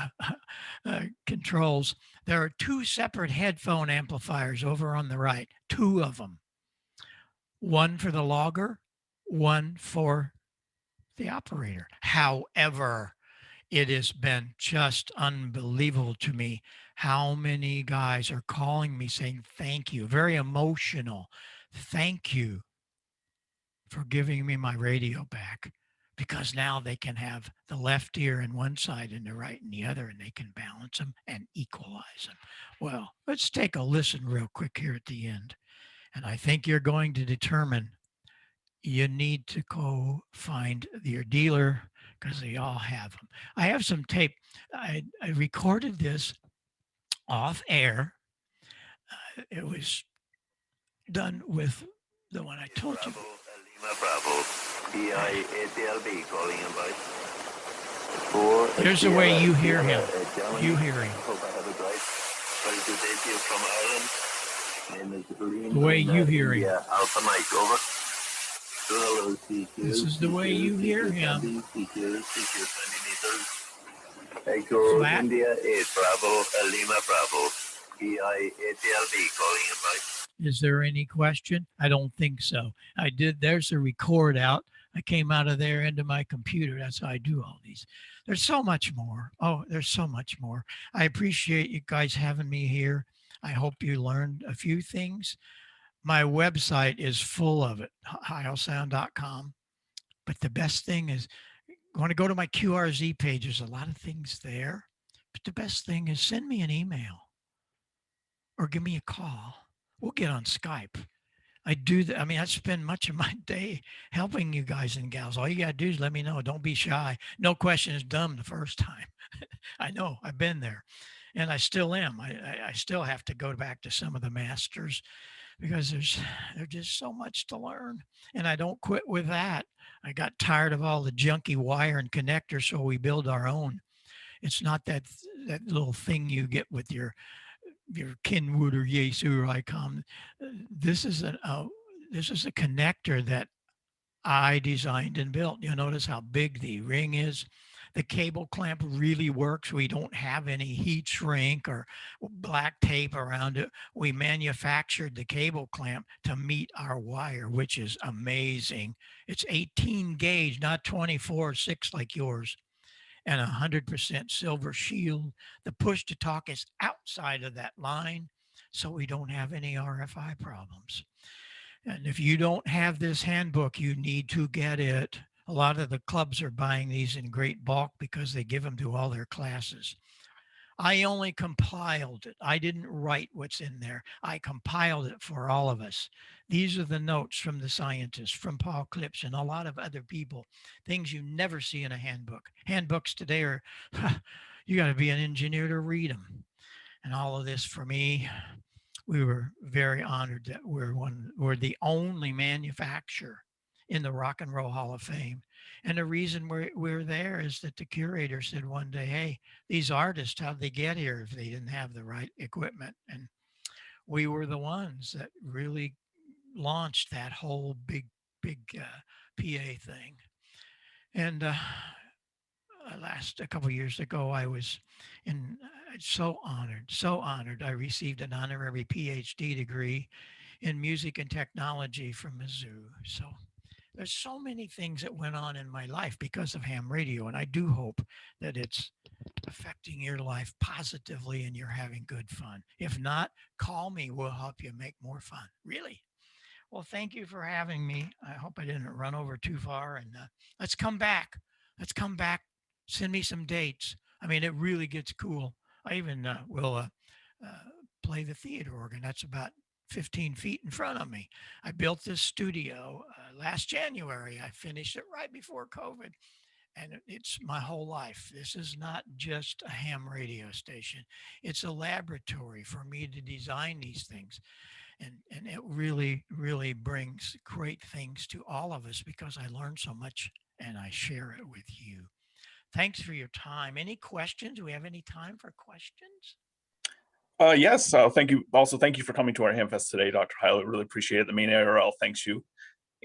S2: controls. There are 2 separate headphone amplifiers over on the right, 2 of them. One for the logger, one for the operator. However, it has been just unbelievable to me how many guys are calling me saying thank you, very emotional. Thank you for giving me my radio back, because now they can have the left ear in one side and the right in the other, and they can balance them and equalize them. Well, let's take a listen real quick here at the end. And I think you're going to determine you need to go find your dealer because they all have them. I have some tape. I recorded this off air. It was done with the one I told you.
S4: Bravo, EIATLB calling about.
S2: Here's the way you hear him. You hear him.
S4: Hope I have it right. Very good day to you from Ireland. Name is Liam.
S2: The way you hear him.
S4: Yeah, Alpha Mike, over.
S2: This is the way you hear him.
S4: CQ 20 meters. Echo
S2: Flat.
S4: India 8 Bravo, Lima Bravo, EIATLB calling about.
S2: Is there any question? I don't think so. I did. There's a record out. I came out of there into my computer. That's how I do all these. There's so much more. Oh, there's so much more. I appreciate you guys having me here. I hope you learned a few things. My website is full of it, heilsound.com. But the best thing is, you want to go to my QRZ page. There's a lot of things there. But the best thing is send me an email or give me a call. We'll get on Skype. I do that. I mean, I spend much of my day helping you guys and gals. All you got to do is let me know. Don't be shy. No question is dumb the first time. I know. I've been there. And I still am. I still have to go back to some of the masters because there's just so much to learn. And I don't quit with that. I got tired of all the junky wire and connector, so we build our own. It's not that little thing you get with your Kenwood or Yaesu or Icom. This is a connector that I designed and built. You'll notice how big the ring is. The cable clamp really works. We don't have any heat shrink or black tape around it. We manufactured the cable clamp to meet our wire, which is amazing. It's 18 gauge, not 24/6 like yours, and 100% silver shield. The push to talk is outside of that line, so we don't have any RFI problems. And if you don't have this handbook, you need to get it. A lot of the clubs are buying these in great bulk because they give them to all their classes. I only compiled it. I didn't write what's in there. I compiled it for all of us. These are the notes from the scientists, from Paul Klipsch and a lot of other people, things you never see in a handbook. Handbooks today are, you got to be an engineer to read them. And all of this for me, we were very honored that we're the only manufacturer in the Rock and Roll Hall of Fame. And the reason we're there is that the curator said one day, hey, these artists, how'd they get here if they didn't have the right equipment? And we were the ones that really launched that whole big PA thing. And a couple of years ago, I was in I'm so honored, so honored. I received an honorary PhD degree in music and technology from Mizzou. So there's so many things that went on in my life because of ham radio, and I do hope that it's affecting your life positively and you're having good fun. If not, call me. We'll help you make more fun. Really. Well, thank you for having me. I hope I didn't run over too far. And let's come back. Let's come back. Send me some dates. I mean, it really gets cool. I even will play the theater organ. That's about 15 feet in front of me. I built this studio last January. I finished it right before COVID. And it's my whole life. This is not just a ham radio station. It's a laboratory for me to design these things. And it really, really brings great things to all of us because I learn so much and I share it with you. Thanks for your time. Any questions? Do we have any time for questions?
S5: Yes, thank you. Also, thank you for coming to our Hamfest today, Dr. Heil. I really appreciate it. The Maine ARRL thanks you.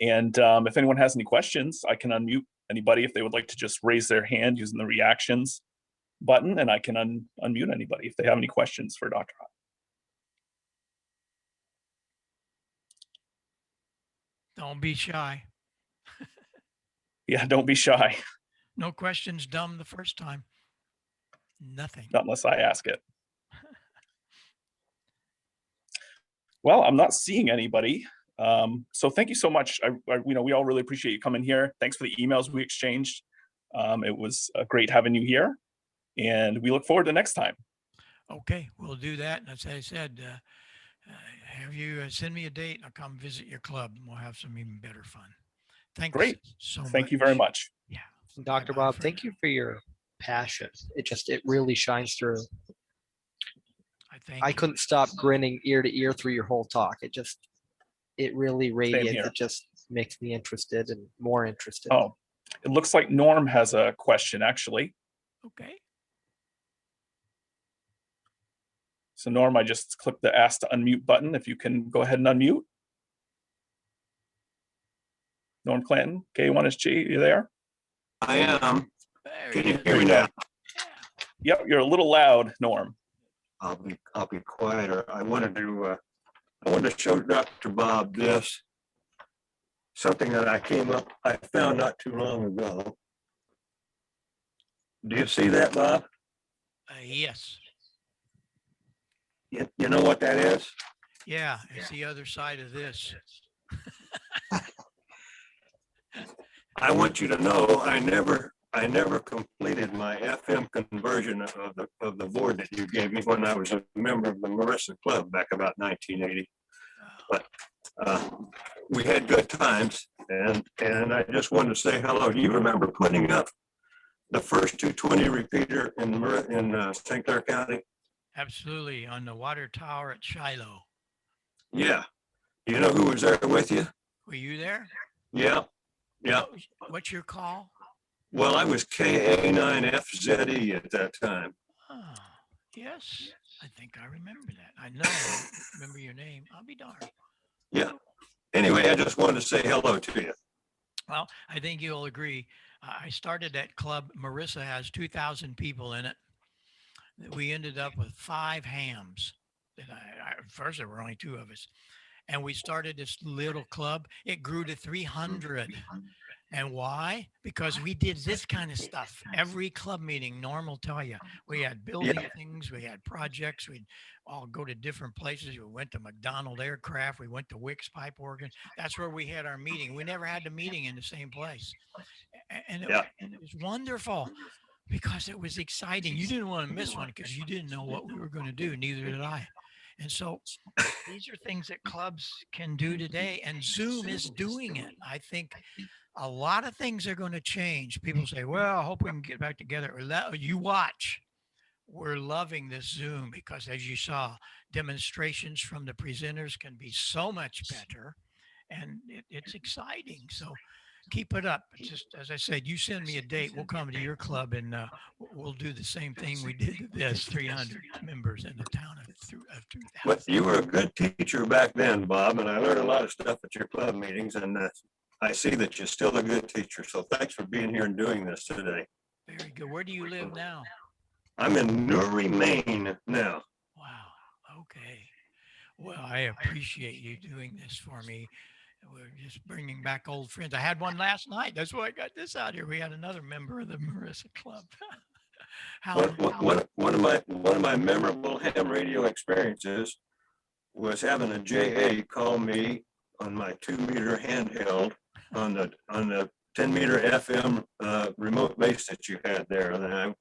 S5: And if anyone has any questions, I can unmute anybody if they would like to just raise their hand using the reactions button, and I can unmute anybody if they have any questions for Dr. Heil.
S2: Don't be shy.
S5: Yeah, don't be shy.
S2: No questions dumb the first time. Nothing.
S5: Not unless I ask it. Well, I'm not seeing anybody. So thank you so much. We all really appreciate you coming here. Thanks for the emails we exchanged. It was great having you here, and we look forward to next time.
S2: Okay, we'll do that. And as I said, have you send me a date and I'll come visit your club and we'll have some even better fun. Thanks.
S5: Great.
S2: So much.
S5: Thank you very much.
S2: Yeah.
S1: Dr.
S2: Bye-bye
S1: Bob,
S2: for
S1: thank
S2: now.
S1: you for your passion. It really shines through. I
S2: you.
S1: couldn't stop grinning ear to ear through your whole talk. It really radiates.
S5: here.
S1: It just makes me interested and more interested.
S5: Oh, it looks like Norm has a question, actually.
S2: Okay.
S5: So Norm, I just clicked the ask to unmute button. If you can go ahead and unmute. Norm Clanton, K1SG, you there?
S6: I am.
S2: There
S6: Can
S2: he
S6: you
S2: is.
S6: hear me now?
S5: Yep, you're a little loud, Norm.
S6: I'll be quieter. I wanted to show Dr. Bob this. Something that I found not too long ago. Do you see that, Bob?
S2: Yes.
S6: You know what that is?
S2: Yeah, it's the other side of this.
S6: I want you to know I never completed my FM conversion of the board that you gave me when I was a member of the Marissa Club back about 1980. But we had good times, and I just wanted to say hello. Do you remember putting up the first 220 repeater in St. Clair County?
S2: Absolutely, on the water tower at Shiloh.
S6: Yeah. You know who was there with you?
S2: Were you there?
S6: Yeah. Yeah.
S2: What's your call?
S6: Well, I was KA9FZE at that time.
S2: Oh, yes. I think I remember that. I know. I remember your name. I'll be darned.
S6: Yeah. Anyway, I just wanted to say hello to you.
S2: Well, I think you'll agree. I started that club. Marissa has 2,000 people in it. We ended up with 5 hams. At first, there were only 2 of us. And we started this little club. It grew to 300. And why? Because we did this kind of stuff. Every club meeting, Norm will tell you, we had building things, we had projects, we'd all go to different places. We went to McDonald Aircraft, we went to Wicks Pipe Organ. That's where we had our meeting. We never had the meeting in the same place. And it was wonderful because it was exciting. You didn't want to miss one because you didn't know what we were going to do. Neither did I. And so these are things that clubs can do today, and Zoom is doing it. I think a lot of things are going to change. People say, well, I hope we can get back together. You watch. We're loving this Zoom because, as you saw, demonstrations from the presenters can be so much better, and it's exciting. So keep it up. Just as I said, you send me a date, we'll come to your club, and we'll do the same thing we did to this 300 members in the town of 2,000.
S6: But you were a good teacher back then, Bob, and I learned a lot of stuff at your club meetings, and I see that you're still a good teacher. So thanks for being here and doing this today.
S2: Very good. Where do you live now?
S6: I'm in Newry, Maine now.
S2: Wow. Okay. Well, I appreciate you doing this for me. We're just bringing back old friends. I had one last night. That's why I got this out here. We had another member of the Marissa Club.
S6: One of my memorable ham radio experiences was having a JA call me on my 2-meter handheld on the 10-meter FM remote base that you had there. And I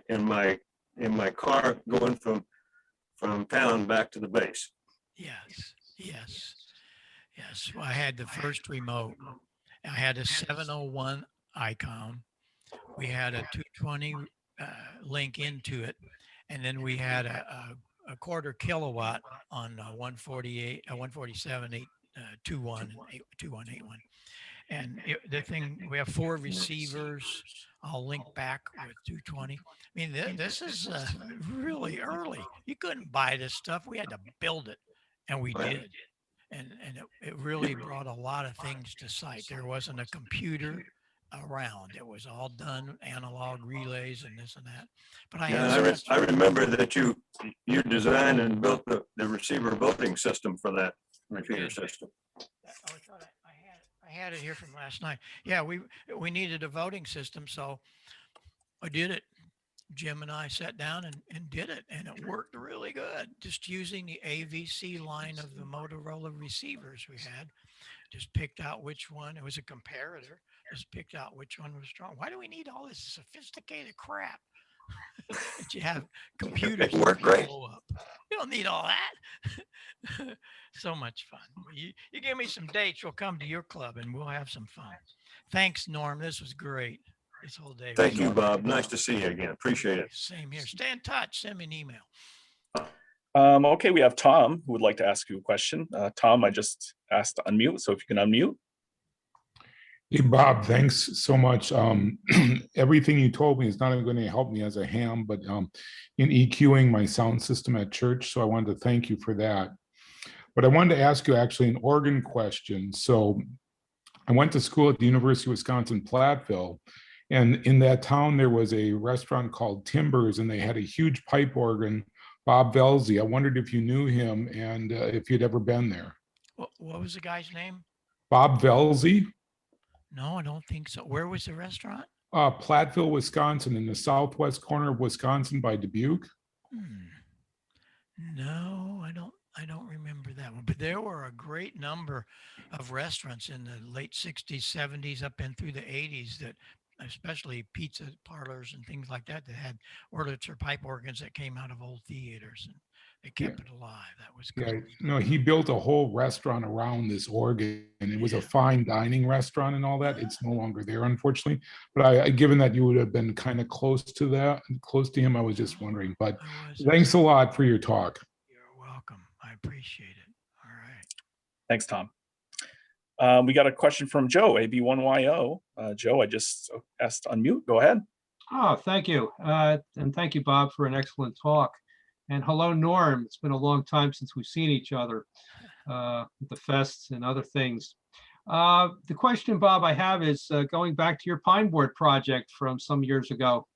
S6: in my car going from town back to the base.
S2: Yes. Well, I had the first remote. I had a 701 Icom. We had a 220 link into it, and then we had a quarter kilowatt on 147, 21, and 2181. And the thing, we have 4 receivers. I'll link back with 220. I mean, this is really early. You couldn't buy this stuff. We had to build it, and we did. And it really brought a lot of things to sight. There wasn't a computer around. It was all done analog relays and this and that. But
S6: I remember that you designed and built the receiver voting system for that repeater system.
S2: I had it here from last night. Yeah, we needed a voting system, so I did it. Jim and I sat down and did it, and it worked really good. Just using the AVC line of the Motorola receivers we had, just picked out which one. It was a comparator. Just picked out which one was strong. Why do we need all this sophisticated crap? That you have computers
S6: It worked great.
S2: blow up. You don't need all that. So much fun. You give me some dates, we'll come to your club and we'll have some fun. Thanks, Norm. This was great. This whole day.
S6: Thank you, Bob. Nice to see you again. Appreciate it.
S2: Same here. Stay in touch. Send me an email.
S5: Okay, we have Tom who would like to ask you a question. Tom, I just asked to unmute, so if you can unmute.
S7: Hey, Bob, thanks so much. Everything you told me is not only going to help me as a ham, but in EQing my sound system at church. So I wanted to thank you for that. But I wanted to ask you actually an organ question. So I went to school at the University of Wisconsin-Platteville, and in that town, there was a restaurant called Timbers, and they had a huge pipe organ, Bob Velzy. I wondered if you knew him and if you'd ever been there.
S2: What was the guy's name?
S7: Bob Velzy.
S2: No, I don't think so. Where was the restaurant?
S7: Platteville, Wisconsin, in the southwest corner of Wisconsin by Dubuque.
S2: No, I don't remember that one. But there were a great number of restaurants in the late 60s, 70s, up and through the 80s that, especially pizza parlors and things like that, that had Wurlitzer pipe organs that came out of old theaters, and they kept it alive. That was good.
S7: Yeah, no, he built a whole restaurant around this organ, and it was a fine dining restaurant and all that. It's no longer there, unfortunately. But given that you would have been kind of close to him, I was just wondering. But thanks a lot for your talk.
S2: You're welcome. I appreciate it. All right.
S5: Thanks, Tom. We got a question from Joe, AB1YO. Joe, I just asked to unmute. Go ahead.
S8: Oh, thank you. And thank you, Bob, for an excellent talk. And hello, Norm. It's been a long time since we've seen each other at the fests and other things. The question, Bob, I have is going back to your pine board project from some years ago.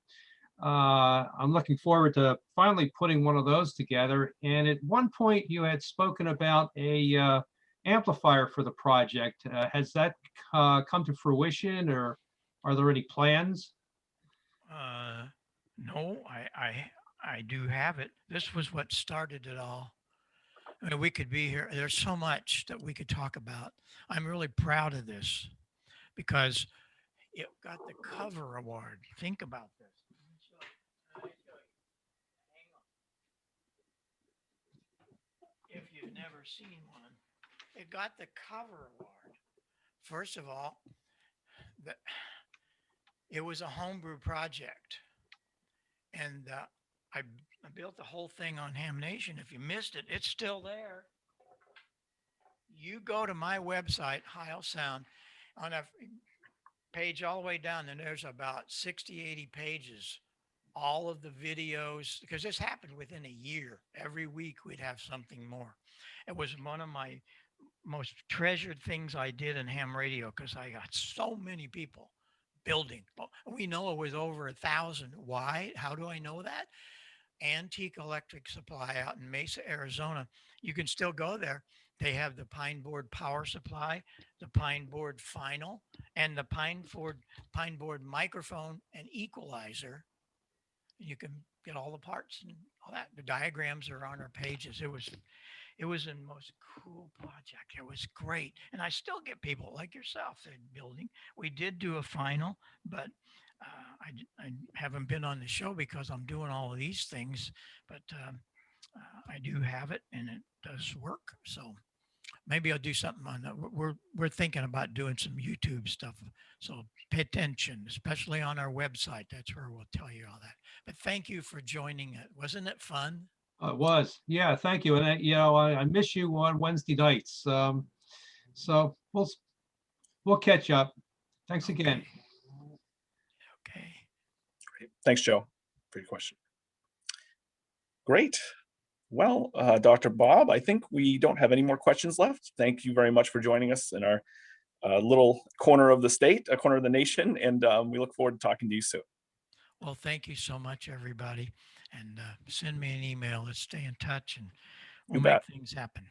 S8: I'm looking forward to finally putting one of those together. And at one point you had spoken about a amplifier for the project. Has that come to fruition, or are there any plans?
S2: No, I do have it. This was what started it all. I mean, we could be here. There's so much that we could talk about. I'm really proud of this because it got the cover award. Think about this. Let me show you. Hang on. If you've never seen one, it got the cover award. First of all, it was a homebrew project, and I built the whole thing on Hamvention. If you missed it, it's still there. You go to my website, Heil Sound, on a page all the way down, and there's about 60, 80 pages, all of the videos, because this happened within a year. Every week we'd have something more. It was one of my most treasured things I did in ham radio, because I got so many people building. Well, we know it was over 1,000. Why? How do I know that? Antique Electric Supply out in Mesa, Arizona. You can still go there. They have the pine board power supply, the pine board final, and the pine board microphone and equalizer. You can get all the parts and all that. The diagrams are on our pages. It was a most cool project. It was great. And I still get people like yourself that building. We did do a final, but I haven't been on the show because I'm doing all of these things, but I do have it and it does work. So maybe I'll do something on that. We're thinking about doing some YouTube stuff. So pay attention, especially on our website. That's where we'll tell you all that. But thank you for joining it. Wasn't it fun?
S8: It was. Yeah, thank you. And I miss you on Wednesday nights. So we'll catch up. Thanks again.
S2: Okay.
S5: Great. Thanks, Joe, for your question. Great. Well, Dr. Bob, I think we don't have any more questions left. Thank you very much for joining us in our little corner of the state, a corner of the nation, and we look forward to talking to you soon.
S2: Well, thank you so much, everybody. And send me an email. Let's stay in touch and we'll make things happen.